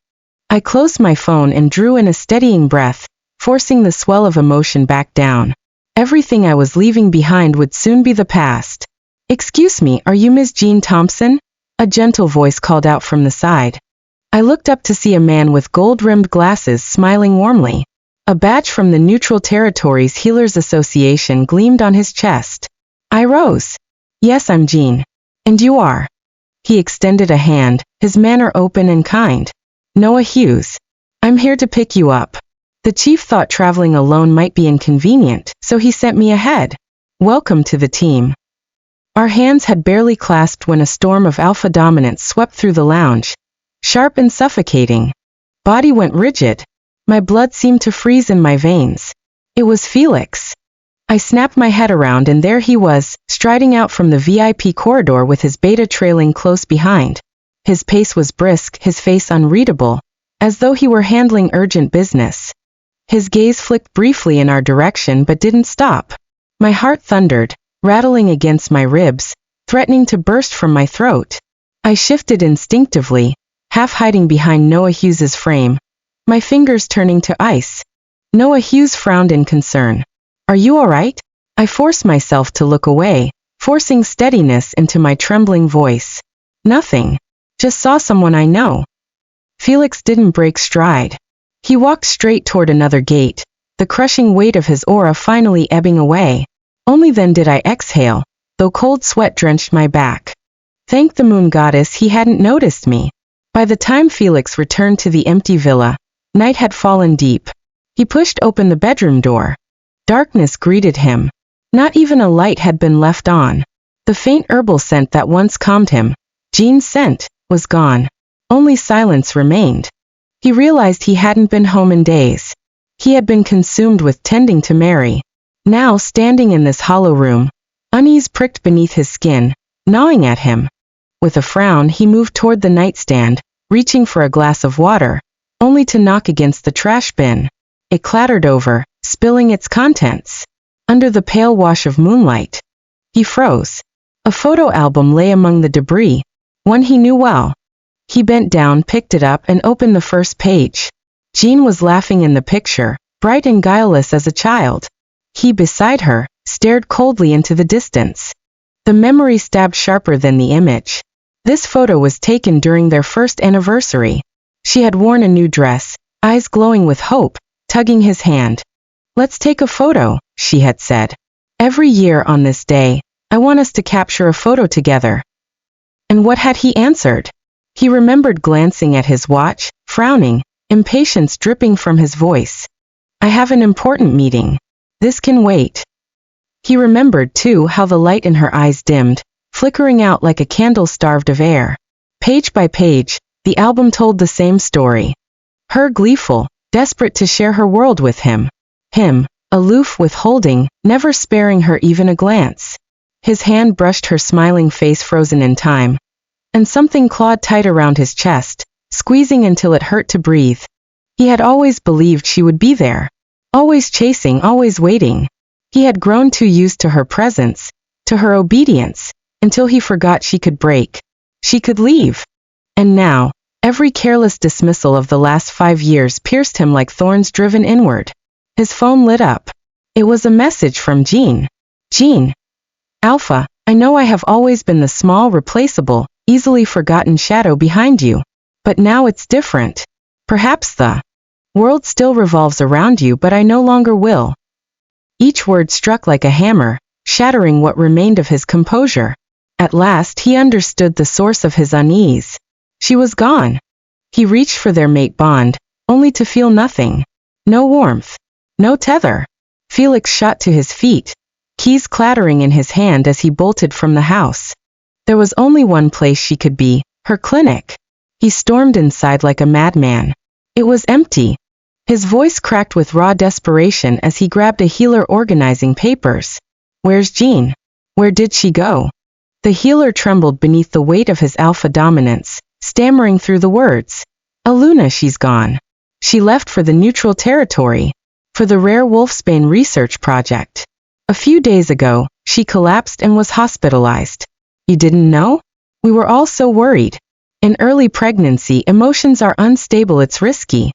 I closed my phone and drew in a steadying breath, forcing the swell of emotion back down. Everything I was leaving behind would soon be the past. Excuse me, are you Ms. Jean Thompson? A gentle voice called out from the side. I looked up to see a man with gold-rimmed glasses smiling warmly. A badge from the Neutral Territories Healers Association gleamed on his chest. I rose. Yes, I'm Jean. And you are? He extended a hand, his manner open and kind. Noah Hughes. I'm here to pick you up. The chief thought traveling alone might be inconvenient, so he sent me ahead. Welcome to the team. Our hands had barely clasped when a storm of alpha dominance swept through the lounge. Sharp and suffocating. Body went rigid. My blood seemed to freeze in my veins. It was Felix. I snapped my head around and there he was, striding out from the VIP corridor with his beta trailing close behind. His pace was brisk, his face unreadable, as though he were handling urgent business. His gaze flicked briefly in our direction but didn't stop. My heart thundered, rattling against my ribs, threatening to burst from my throat. I shifted instinctively, half hiding behind Noah Hughes's frame, my fingers turning to ice. Noah Hughes frowned in concern. Are you all right? I forced myself to look away, forcing steadiness into my trembling voice. Nothing. Just saw someone I know. Felix didn't break stride. He walked straight toward another gate, the crushing weight of his aura finally ebbing away. Only then did I exhale, though cold sweat drenched my back. Thank the moon goddess he hadn't noticed me. By the time Felix returned to the empty villa, night had fallen deep. He pushed open the bedroom door. Darkness greeted him. Not even a light had been left on. The faint herbal scent that once calmed him, Jean's scent, was gone. Only silence remained. He realized he hadn't been home in days. He had been consumed with tending to Mary. Now, standing in this hollow room, unease pricked beneath his skin, gnawing at him. With a frown, he moved toward the nightstand, reaching for a glass of water, only to knock against the trash bin. It clattered over, spilling its contents. Under the pale wash of moonlight, he froze. A photo album lay among the debris, one he knew well. He bent down, picked it up, and opened the first page. Jean was laughing in the picture, bright and guileless as a child. He, beside her, stared coldly into the distance. The memory stabbed sharper than the image. This photo was taken during their first anniversary. She had worn a new dress, eyes glowing with hope, tugging his hand. "Let's take a photo," she had said. "Every year on this day, I want us to capture a photo together." And what had he answered? He remembered glancing at his watch, frowning, impatience dripping from his voice. "I have an important meeting. This can wait." He remembered, too, how the light in her eyes dimmed, flickering out like a candle starved of air. Page by page, the album told the same story. Her gleeful, desperate to share her world with him. Him, aloof, withholding, never sparing her even a glance. His hand brushed her smiling face frozen in time. And something clawed tight around his chest, squeezing until it hurt to breathe. He had always believed she would be there. Always chasing, always waiting. He had grown too used to her presence, to her obedience, until he forgot she could break. She could leave. And now, every careless dismissal of the last 5 years pierced him like thorns driven inward. His phone lit up. It was a message from Jean. "Jean. Alpha, I know I have always been the small, replaceable, easily forgotten shadow behind you. But now it's different. Perhaps the world still revolves around you, but I no longer will." Each word struck like a hammer, shattering what remained of his composure. At last he understood the source of his unease. She was gone. He reached for their mate bond, only to feel nothing. No warmth. No tether. Felix shot to his feet, keys clattering in his hand as he bolted from the house. There was only one place she could be, her clinic. He stormed inside like a madman. It was empty. His voice cracked with raw desperation as he grabbed a healer organizing papers. "Where's Jean? Where did she go?" The healer trembled beneath the weight of his alpha dominance, stammering through the words. "Aluna, she's gone. She left for the neutral territory, for the rare wolfsbane research project. A few days ago, she collapsed and was hospitalized. You didn't know? We were all so worried. In early pregnancy, emotions are unstable, it's risky."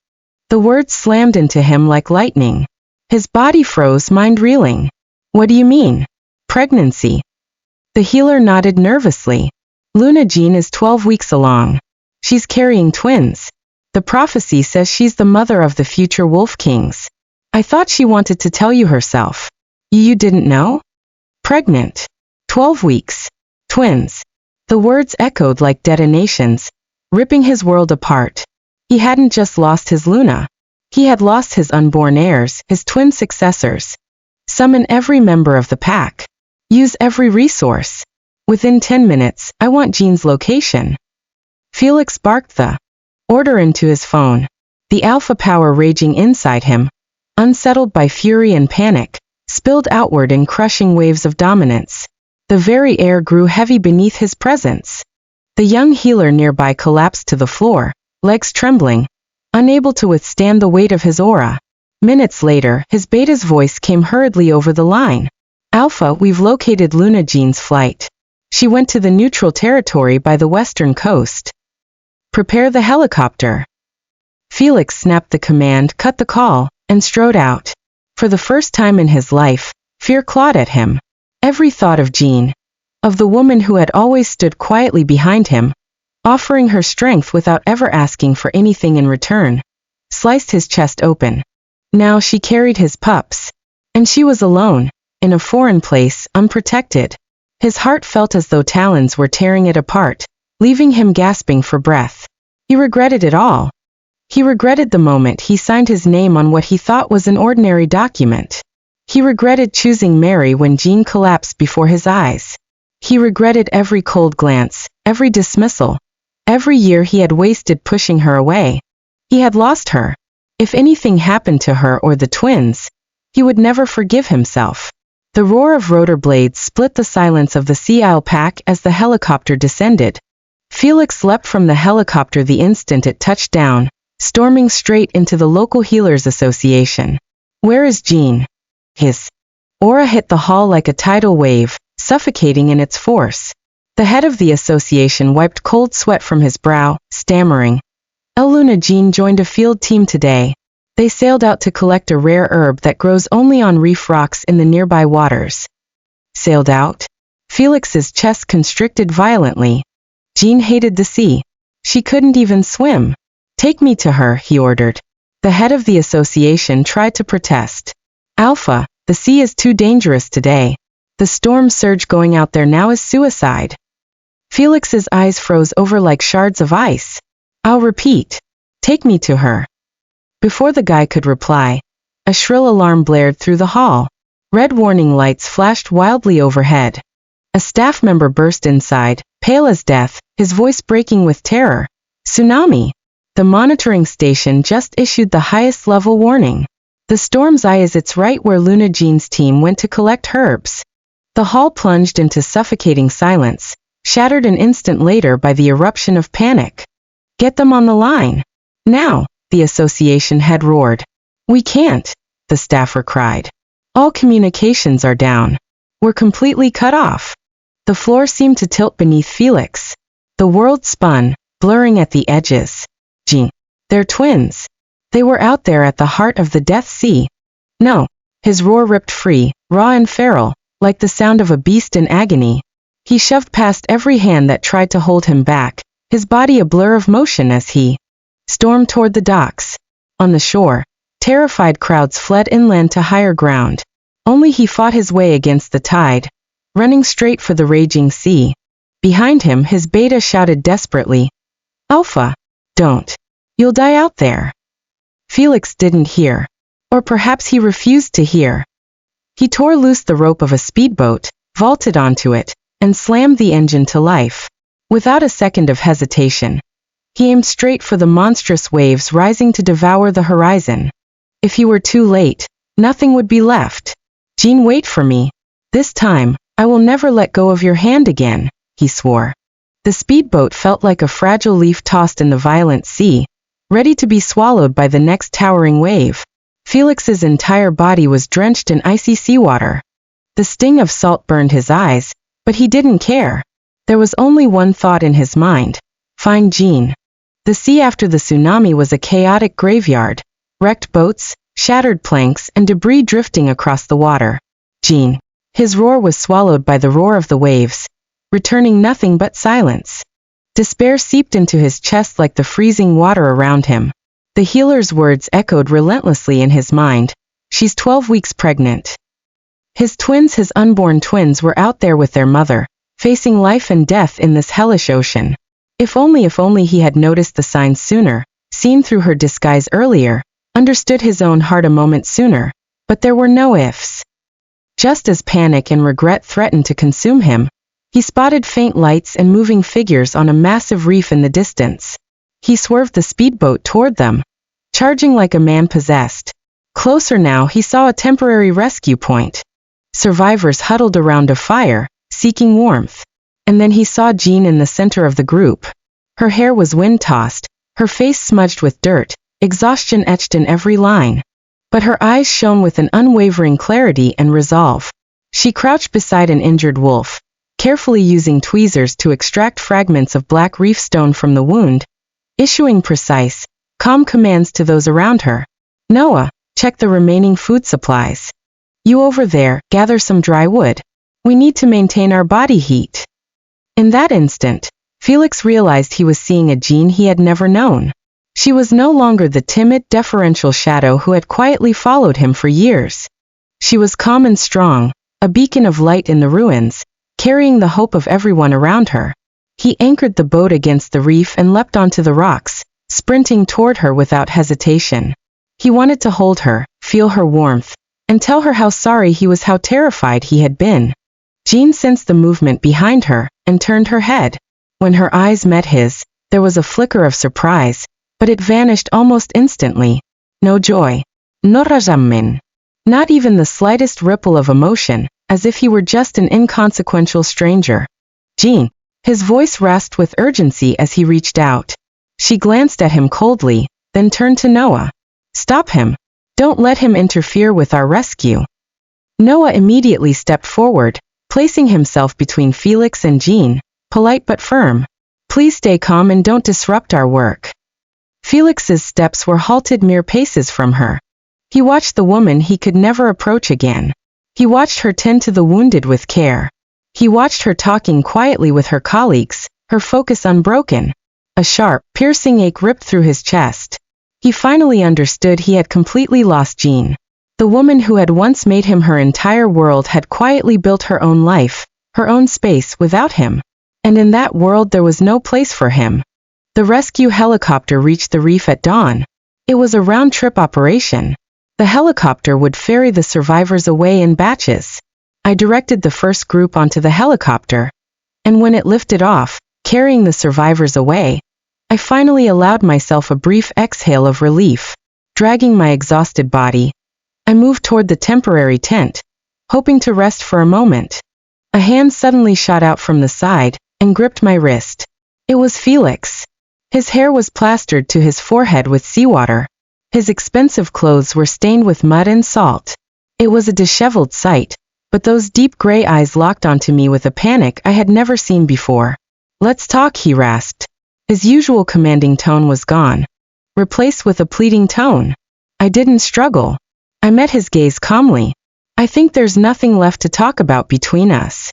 The words slammed into him like lightning. His body froze, mind reeling. "What do you mean? Pregnancy?" The healer nodded nervously. "Luna, Jean is 12 weeks along. She's carrying twins. The prophecy says she's the mother of the future wolf kings. I thought she wanted to tell you herself. You didn't know? Pregnant. 12 weeks. Twins." The words echoed like detonations, ripping his world apart. He hadn't just lost his Luna. He had lost his unborn heirs, his twin successors. Summon every member of the pack. Use every resource. Within 10 minutes, I want Jean's location. Felix barked the order into his phone. The alpha power raging inside him, unsettled by fury and panic, spilled outward in crushing waves of dominance. The very air grew heavy beneath his presence. The young healer nearby collapsed to the floor, legs trembling, unable to withstand the weight of his aura. Minutes later, his beta's voice came hurriedly over the line. "Alpha, we've located Luna, Jean's flight. She went to the neutral territory by the western coast. Prepare the helicopter." Felix snapped the command, cut the call, and strode out. For the first time in his life, fear clawed at him. Every thought of Jean, of the woman who had always stood quietly behind him, offering her strength without ever asking for anything in return, sliced his chest open. Now she carried his pups. And she was alone, in a foreign place, unprotected. His heart felt as though talons were tearing it apart, leaving him gasping for breath. He regretted it all. He regretted the moment he signed his name on what he thought was an ordinary document. He regretted choosing Mary when Jean collapsed before his eyes. He regretted every cold glance, every dismissal, every year he had wasted pushing her away. He had lost her. If anything happened to her or the twins, he would never forgive himself. The roar of rotor blades split the silence of the Sea Isle pack as the helicopter descended. Felix leapt from the helicopter the instant it touched down, storming straight into the local Healers Association. Where is Jean? His aura hit the hall like a tidal wave, suffocating in its force. The head of the association wiped cold sweat from his brow, stammering. Luna Jean joined a field team today. They sailed out to collect a rare herb that grows only on reef rocks in the nearby waters. Sailed out? Felix's chest constricted violently. Jean hated the sea. She couldn't even swim. Take me to her, he ordered. The head of the association tried to protest. Alpha, the sea is too dangerous today. The storm surge going out there now is suicide. Felix's eyes froze over like shards of ice. I'll repeat. Take me to her. Before the guy could reply, a shrill alarm blared through the hall. Red warning lights flashed wildly overhead. A staff member burst inside, pale as death, his voice breaking with terror. Tsunami! The monitoring station just issued the highest level warning. The storm's eye is it's right where Luna Jean's team went to collect herbs. The hall plunged into suffocating silence, shattered an instant later by the eruption of panic. Get them on the line. Now, the association head roared. We can't, the staffer cried. All communications are down. We're completely cut off. The floor seemed to tilt beneath Felix. The world spun, blurring at the edges. Jean. They're twins. They were out there at the heart of the Death Sea. No. His roar ripped free, raw and feral, like the sound of a beast in agony. He shoved past every hand that tried to hold him back, his body a blur of motion as he stormed toward the docks. On the shore, terrified crowds fled inland to higher ground. Only he fought his way against the tide, running straight for the raging sea. Behind him his beta shouted desperately, Alpha, don't. You'll die out there. Felix didn't hear. Or perhaps he refused to hear. He tore loose the rope of a speedboat, vaulted onto it, and slammed the engine to life. Without a second of hesitation, he aimed straight for the monstrous waves rising to devour the horizon. If he were too late, nothing would be left. Jean, wait for me. This time, I will never let go of your hand again, he swore. The speedboat felt like a fragile leaf tossed in the violent sea, ready to be swallowed by the next towering wave. Felix's entire body was drenched in icy seawater. The sting of salt burned his eyes, but he didn't care. There was only one thought in his mind. Find Jean. The sea after the tsunami was a chaotic graveyard. Wrecked boats, shattered planks, and debris drifting across the water. Jean. His roar was swallowed by the roar of the waves, returning nothing but silence. Despair seeped into his chest like the freezing water around him. The healer's words echoed relentlessly in his mind. She's 12 weeks pregnant. His twins, his unborn twins, were out there with their mother, facing life and death in this hellish ocean. If only he had noticed the signs sooner, seen through her disguise earlier, understood his own heart a moment sooner. But there were no ifs. Just as panic and regret threatened to consume him, he spotted faint lights and moving figures on a massive reef in the distance. He swerved the speedboat toward them, charging like a man possessed. Closer now, he saw a temporary rescue point. Survivors huddled around a fire, seeking warmth. And then he saw Jean in the center of the group. Her hair was wind-tossed, her face smudged with dirt, exhaustion etched in every line. But her eyes shone with an unwavering clarity and resolve. She crouched beside an injured wolf, carefully using tweezers to extract fragments of black reef stone from the wound, issuing precise, calm commands to those around her. Noah, check the remaining food supplies. You over there, gather some dry wood. We need to maintain our body heat. In that instant, Felix realized he was seeing a Jean he had never known. She was no longer the timid, deferential shadow who had quietly followed him for years. She was calm and strong, a beacon of light in the ruins, carrying the hope of everyone around her. He anchored the boat against the reef and leapt onto the rocks, sprinting toward her without hesitation. He wanted to hold her, feel her warmth, and tell her how sorry he was, how terrified he had been. Jean sensed the movement behind her, and turned her head. When her eyes met his, there was a flicker of surprise, but it vanished almost instantly. No joy. No rajamin. Not even the slightest ripple of emotion, as if he were just an inconsequential stranger. Jean. His voice rasped with urgency as he reached out. She glanced at him coldly, then turned to Noah. Stop him. Don't let him interfere with our rescue. Noah immediately stepped forward, placing himself between Felix and Jean, polite but firm. Please stay calm and don't disrupt our work. Felix's steps were halted mere paces from her. He watched the woman he could never approach again. He watched her tend to the wounded with care. He watched her talking quietly with her colleagues, her focus unbroken. A sharp, piercing ache ripped through his chest. He finally understood he had completely lost Jean. The woman who had once made him her entire world had quietly built her own life, her own space without him. And in that world there was no place for him. The rescue helicopter reached the reef at dawn. It was a round-trip operation. The helicopter would ferry the survivors away in batches. I directed the first group onto the helicopter, and when it lifted off, carrying the survivors away, I finally allowed myself a brief exhale of relief. Dragging my exhausted body, I moved toward the temporary tent, hoping to rest for a moment. A hand suddenly shot out from the side and gripped my wrist. It was Felix. His hair was plastered to his forehead with seawater. His expensive clothes were stained with mud and salt. It was a disheveled sight, but those deep gray eyes locked onto me with a panic I had never seen before. Let's talk, he rasped. His usual commanding tone was gone, replaced with a pleading tone. I didn't struggle. I met his gaze calmly. I think there's nothing left to talk about between us.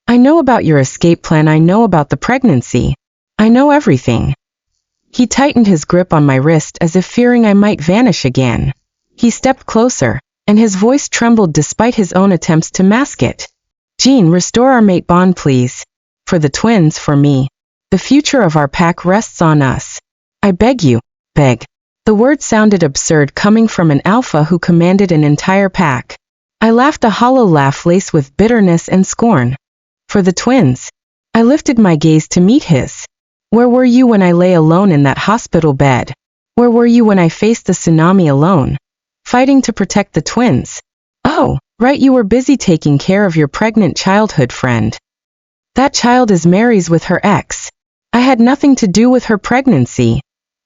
I know about your escape plan. I know about the pregnancy. I know everything. He tightened his grip on my wrist as if fearing I might vanish again. He stepped closer, and his voice trembled despite his own attempts to mask it. Jean, restore our mate bond, please. For the twins, for me. The future of our pack rests on us. I beg you, beg. The word sounded absurd coming from an alpha who commanded an entire pack. I laughed a hollow laugh laced with bitterness and scorn. For the twins. I lifted my gaze to meet his. Where were you when I lay alone in that hospital bed? Where were you when I faced the tsunami alone? Fighting to protect the twins. Oh, right, you were busy taking care of your pregnant childhood friend. That child is Mary's with her ex. I had nothing to do with her pregnancy.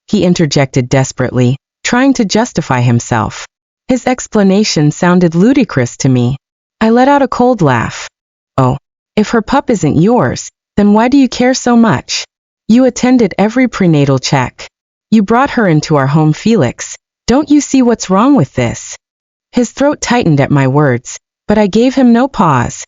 He interjected desperately, trying to justify himself. His explanation sounded ludicrous to me. I let out a cold laugh. Oh, if her pup isn't yours, then why do you care so much? You attended every prenatal check. You brought her into our home, Felix. Don't you see what's wrong with this? His throat tightened at my words, but I gave him no pause.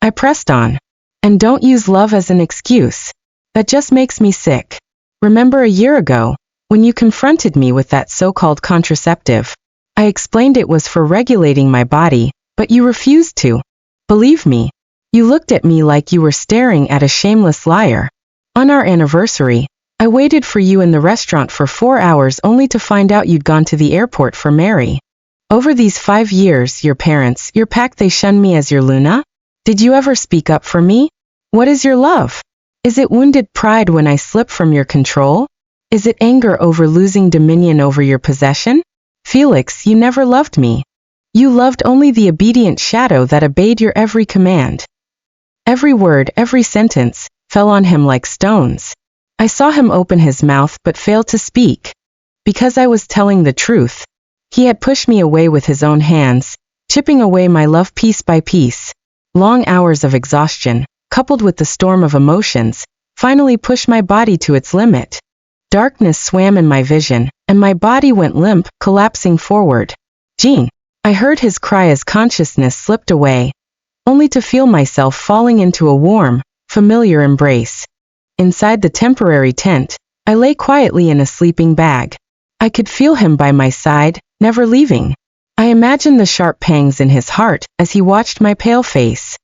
I pressed on. And don't use love as an excuse. That just makes me sick. Remember a year ago, when you confronted me with that so-called contraceptive? I explained it was for regulating my body, but you refused to. Believe me. You looked at me like you were staring at a shameless liar. On our anniversary, I waited for you in the restaurant for 4 hours only to find out you'd gone to the airport for Mary. Over these 5 years, your parents, your pack, they shunned me as your Luna? Did you ever speak up for me? What is your love? Is it wounded pride when I slip from your control? Is it anger over losing dominion over your possession? Felix, you never loved me. You loved only the obedient shadow that obeyed your every command. Every word, every sentence, fell on him like stones. I saw him open his mouth but failed to speak. Because I was telling the truth. He had pushed me away with his own hands, chipping away my love piece by piece. Long hours of exhaustion, coupled with the storm of emotions, finally pushed my body to its limit. Darkness swam in my vision, and my body went limp, collapsing forward. Jean! I heard his cry as consciousness slipped away, only to feel myself falling into a warm, familiar embrace. Inside the temporary tent, I lay quietly in a sleeping bag. I could feel him by my side, never leaving. I imagined the sharp pangs in his heart as he watched my pale face.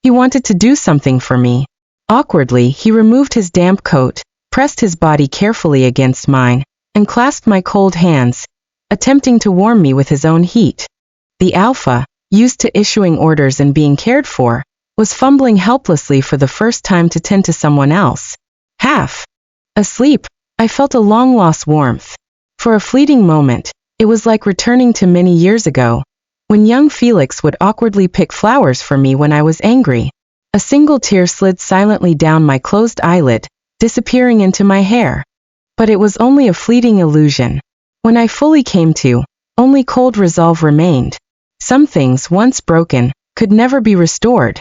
He wanted to do something for me. Awkwardly, he removed his damp coat, pressed his body carefully against mine, and clasped my cold hands, attempting to warm me with his own heat. The alpha, used to issuing orders and being cared for, was fumbling helplessly for the first time to tend to someone else. Half asleep, I felt a long-lost warmth. For a fleeting moment, it was like returning to many years ago, when young Felix would awkwardly pick flowers for me when I was angry. A single tear slid silently down my closed eyelid, disappearing into my hair. But it was only a fleeting illusion. When I fully came to, only cold resolve remained. Some things, once broken, could never be restored.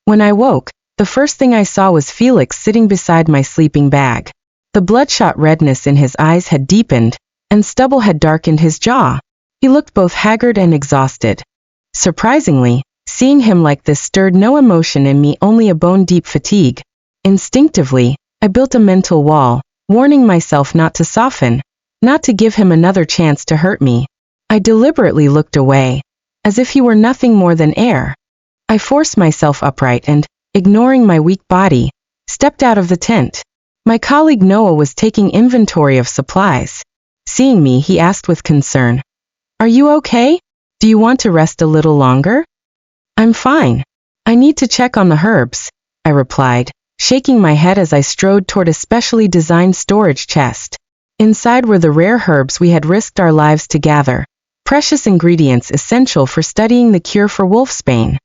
When I woke, the first thing I saw was Felix sitting beside my sleeping bag. The bloodshot redness in his eyes had deepened, and stubble had darkened his jaw. He looked both haggard and exhausted. Surprisingly, seeing him like this stirred no emotion in me, only a bone-deep fatigue. Instinctively, I built a mental wall, warning myself not to soften, not to give him another chance to hurt me. I deliberately looked away, as if he were nothing more than air. I forced myself upright and, ignoring my weak body, stepped out of the tent. My colleague Noah was taking inventory of supplies. Seeing me, he asked with concern, "Are you okay? Do you want to rest a little longer?" "I'm fine. I need to check on the herbs," I replied, shaking my head as I strode toward a specially designed storage chest. Inside were the rare herbs we had risked our lives to gather, precious ingredients essential for studying the cure for wolfsbane.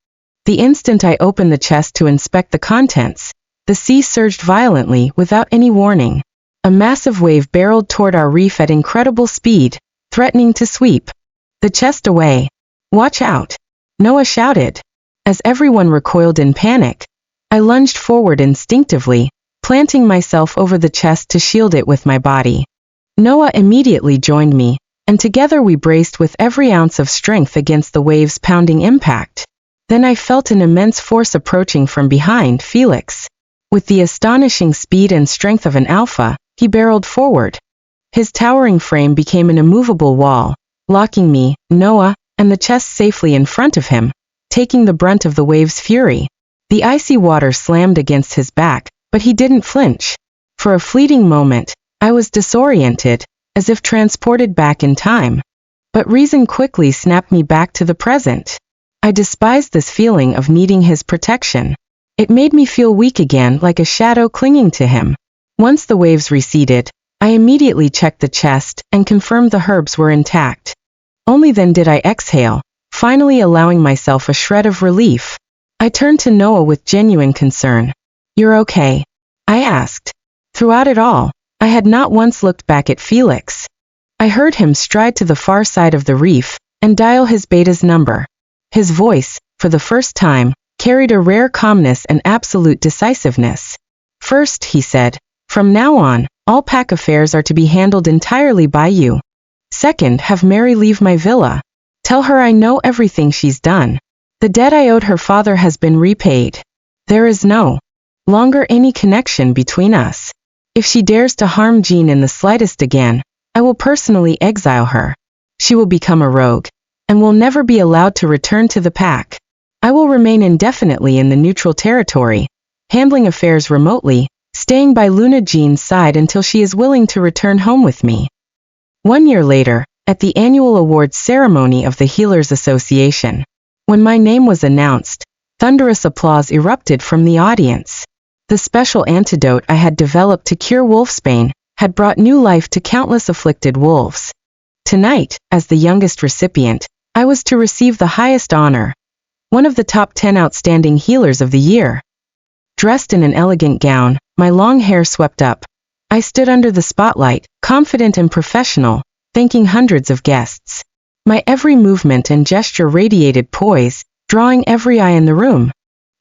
The instant I opened the chest to inspect the contents, the sea surged violently without any warning. A massive wave barreled toward our reef at incredible speed, threatening to sweep the chest away. "Watch out!" Noah shouted. As everyone recoiled in panic, I lunged forward instinctively, planting myself over the chest to shield it with my body. Noah immediately joined me, and together we braced with every ounce of strength against the wave's pounding impact. Then I felt an immense force approaching from behind Felix. With the astonishing speed and strength of an alpha, he barreled forward. His towering frame became an immovable wall, locking me, Noah, and the chest safely in front of him, taking the brunt of the wave's fury. The icy water slammed against his back, but he didn't flinch. For a fleeting moment, I was disoriented, as if transported back in time. But reason quickly snapped me back to the present. I despised this feeling of needing his protection. It made me feel weak again, like a shadow clinging to him. Once the waves receded, I immediately checked the chest and confirmed the herbs were intact. Only then did I exhale, finally allowing myself a shred of relief. I turned to Noah with genuine concern. "You're okay?" I asked. Throughout it all, I had not once looked back at Felix. I heard him stride to the far side of the reef and dial his beta's number. His voice, for the first time, carried a rare calmness and absolute decisiveness. "First," he said, "from now on, all pack affairs are to be handled entirely by you. Second, have Mary leave my villa. Tell her I know everything she's done. The debt I owed her father has been repaid. There is no longer any connection between us. If she dares to harm Jean in the slightest again, I will personally exile her. She will become a rogue, and will never be allowed to return to the pack. I will remain indefinitely in the neutral territory, handling affairs remotely, staying by Luna Jean's side until she is willing to return home with me." 1 year later, at the annual awards ceremony of the Healers Association, when my name was announced, thunderous applause erupted from the audience. The special antidote I had developed to cure wolfsbane had brought new life to countless afflicted wolves. Tonight, as the youngest recipient, I was to receive the highest honor, one of the top 10 outstanding healers of the year. Dressed in an elegant gown, my long hair swept up, I stood under the spotlight, confident and professional, thanking hundreds of guests. My every movement and gesture radiated poise, drawing every eye in the room.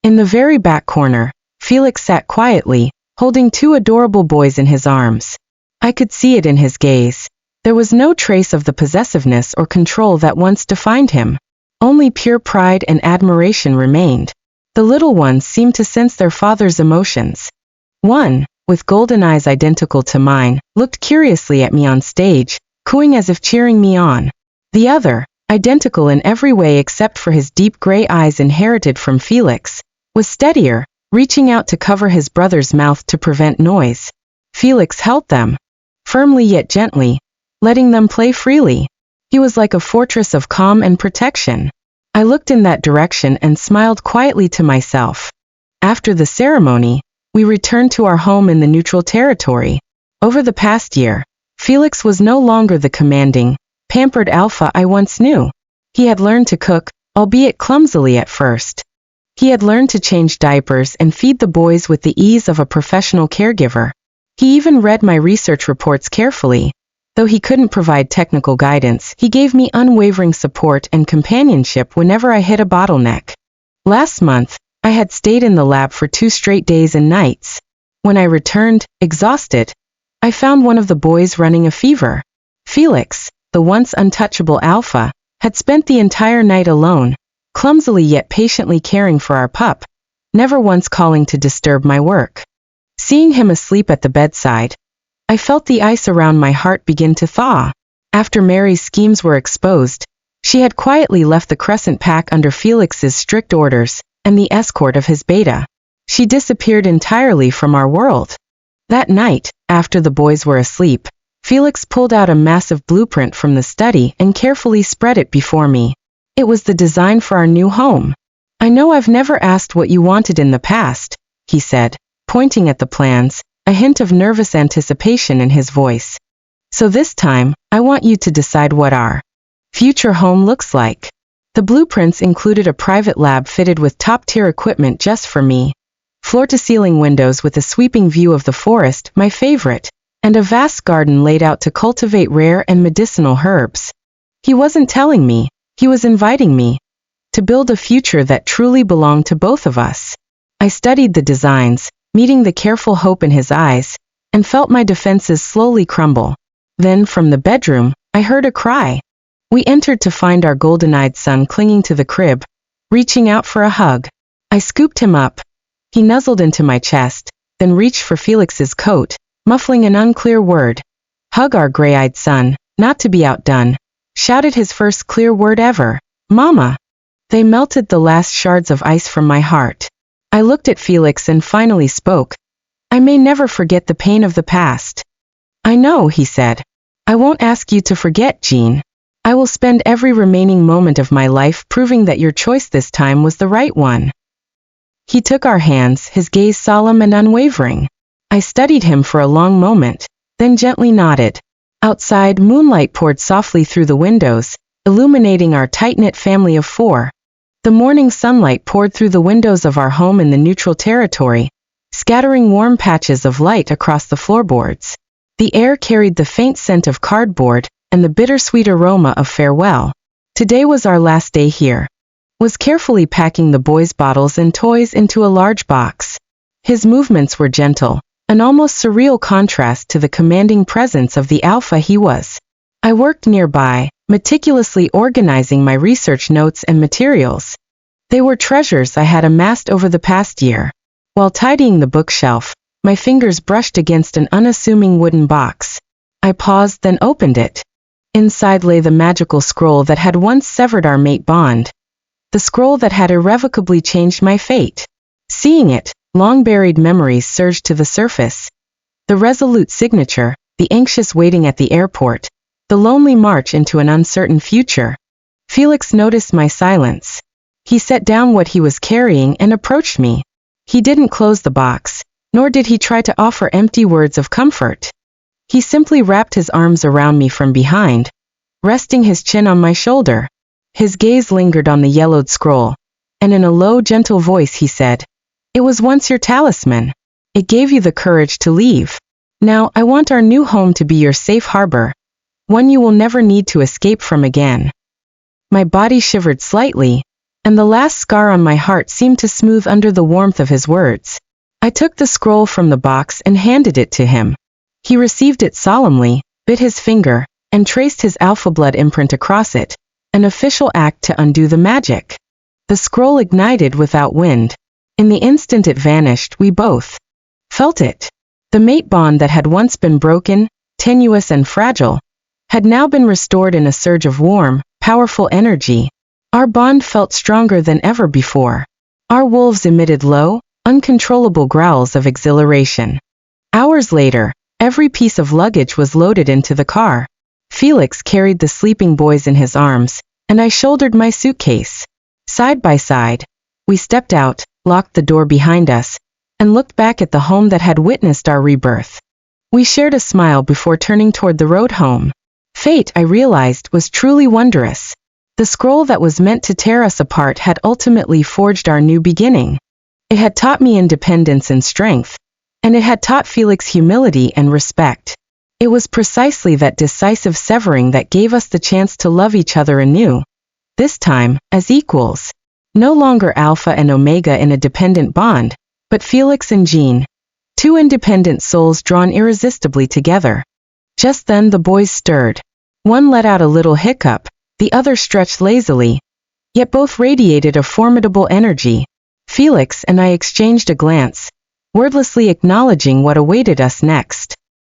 In the very back corner, Felix sat quietly, holding 2 adorable boys in his arms. I could see it in his gaze. There was no trace of the possessiveness or control that once defined him. Only pure pride and admiration remained. The little ones seemed to sense their father's emotions. One, with golden eyes identical to mine, looked curiously at me on stage, cooing as if cheering me on. The other, identical in every way except for his deep gray eyes inherited from Felix, was steadier, reaching out to cover his brother's mouth to prevent noise. Felix held them, firmly yet gently, letting them play freely. He was like a fortress of calm and protection. I looked in that direction and smiled quietly to myself. After the ceremony, we returned to our home in the neutral territory. Over the past year, Felix was no longer the commanding, pampered alpha I once knew. He had learned to cook, albeit clumsily at first. He had learned to change diapers and feed the boys with the ease of a professional caregiver. He even read my research reports carefully. Though he couldn't provide technical guidance, he gave me unwavering support and companionship whenever I hit a bottleneck. Last month, I had stayed in the lab for 2 straight days and nights. When I returned, exhausted, I found one of the boys running a fever. Felix, the once untouchable alpha, had spent the entire night alone, clumsily yet patiently caring for our pup, never once calling to disturb my work. Seeing him asleep at the bedside, I felt the ice around my heart begin to thaw. After Mary's schemes were exposed, she had quietly left the Crescent Pack under Felix's strict orders and the escort of his beta. She disappeared entirely from our world. That night, after the boys were asleep, Felix pulled out a massive blueprint from the study and carefully spread it before me. It was the design for our new home. "I know I've never asked what you wanted in the past," he said, pointing at the plans, a hint of nervous anticipation in his voice. "So this time, I want you to decide what our future home looks like." The blueprints included a private lab fitted with top-tier equipment just for me, floor-to-ceiling windows with a sweeping view of the forest, my favorite, and a vast garden laid out to cultivate rare and medicinal herbs. He wasn't telling me, he was inviting me to build a future that truly belonged to both of us. I studied the designs, meeting the careful hope in his eyes, and felt my defenses slowly crumble. Then, from the bedroom, I heard a cry. We entered to find our golden-eyed son clinging to the crib, reaching out for a hug. I scooped him up. He nuzzled into my chest, then reached for Felix's coat, muffling an unclear word. "Hug our gray-eyed son, not to be outdone," shouted his first clear word ever. "Mama!" They melted the last shards of ice from my heart. I looked at Felix and finally spoke. "I may never forget the pain of the past." "I know," he said. "I won't ask you to forget, Jean. I will spend every remaining moment of my life proving that your choice this time was the right one." He took our hands, his gaze solemn and unwavering. I studied him for a long moment, then gently nodded. Outside, moonlight poured softly through the windows, illuminating our tight-knit family of 4. The morning sunlight poured through the windows of our home in the neutral territory, scattering warm patches of light across the floorboards. The air carried the faint scent of cardboard and the bittersweet aroma of farewell. Today was our last day here. Was carefully packing the boys' bottles and toys into a large box. His movements were gentle, an almost surreal contrast to the commanding presence of the alpha he was. I worked nearby, meticulously organizing my research notes and materials. They were treasures I had amassed over the past year. While tidying the bookshelf, my fingers brushed against an unassuming wooden box. I paused, then opened it. Inside lay the magical scroll that had once severed our mate bond. The scroll that had irrevocably changed my fate. Seeing it, long-buried memories surged to the surface. The resolute signature, the anxious waiting at the airport, the lonely march into an uncertain future. Felix noticed my silence. He set down what he was carrying and approached me. He didn't close the box, nor did he try to offer empty words of comfort. He simply wrapped his arms around me from behind, resting his chin on my shoulder. His gaze lingered on the yellowed scroll, and in a low, gentle voice he said, "It was once your talisman. It gave you the courage to leave. Now I want our new home to be your safe harbor, one you will never need to escape from again." My body shivered slightly, and the last scar on my heart seemed to smooth under the warmth of his words. I took the scroll from the box and handed it to him. He received it solemnly, bit his finger, and traced his alpha blood imprint across it, an official act to undo the magic. The scroll ignited without wind. In the instant it vanished, we both felt it. The mate bond that had once been broken, tenuous and fragile, had now been restored in a surge of warm, powerful energy. Our bond felt stronger than ever before. Our wolves emitted low, uncontrollable growls of exhilaration. Hours later, every piece of luggage was loaded into the car. Felix carried the sleeping boys in his arms, and I shouldered my suitcase. Side by side, we stepped out, locked the door behind us, and looked back at the home that had witnessed our rebirth. We shared a smile before turning toward the road home. Fate, I realized, was truly wondrous. The scroll that was meant to tear us apart had ultimately forged our new beginning. It had taught me independence and strength, and it had taught Felix humility and respect. It was precisely that decisive severing that gave us the chance to love each other anew, this time as equals. No longer Alpha and Omega in a dependent bond, but Felix and Jean, two independent souls drawn irresistibly together. Just then the boys stirred. One let out a little hiccup, the other stretched lazily, yet both radiated a formidable energy. Felix and I exchanged a glance, wordlessly acknowledging what awaited us next.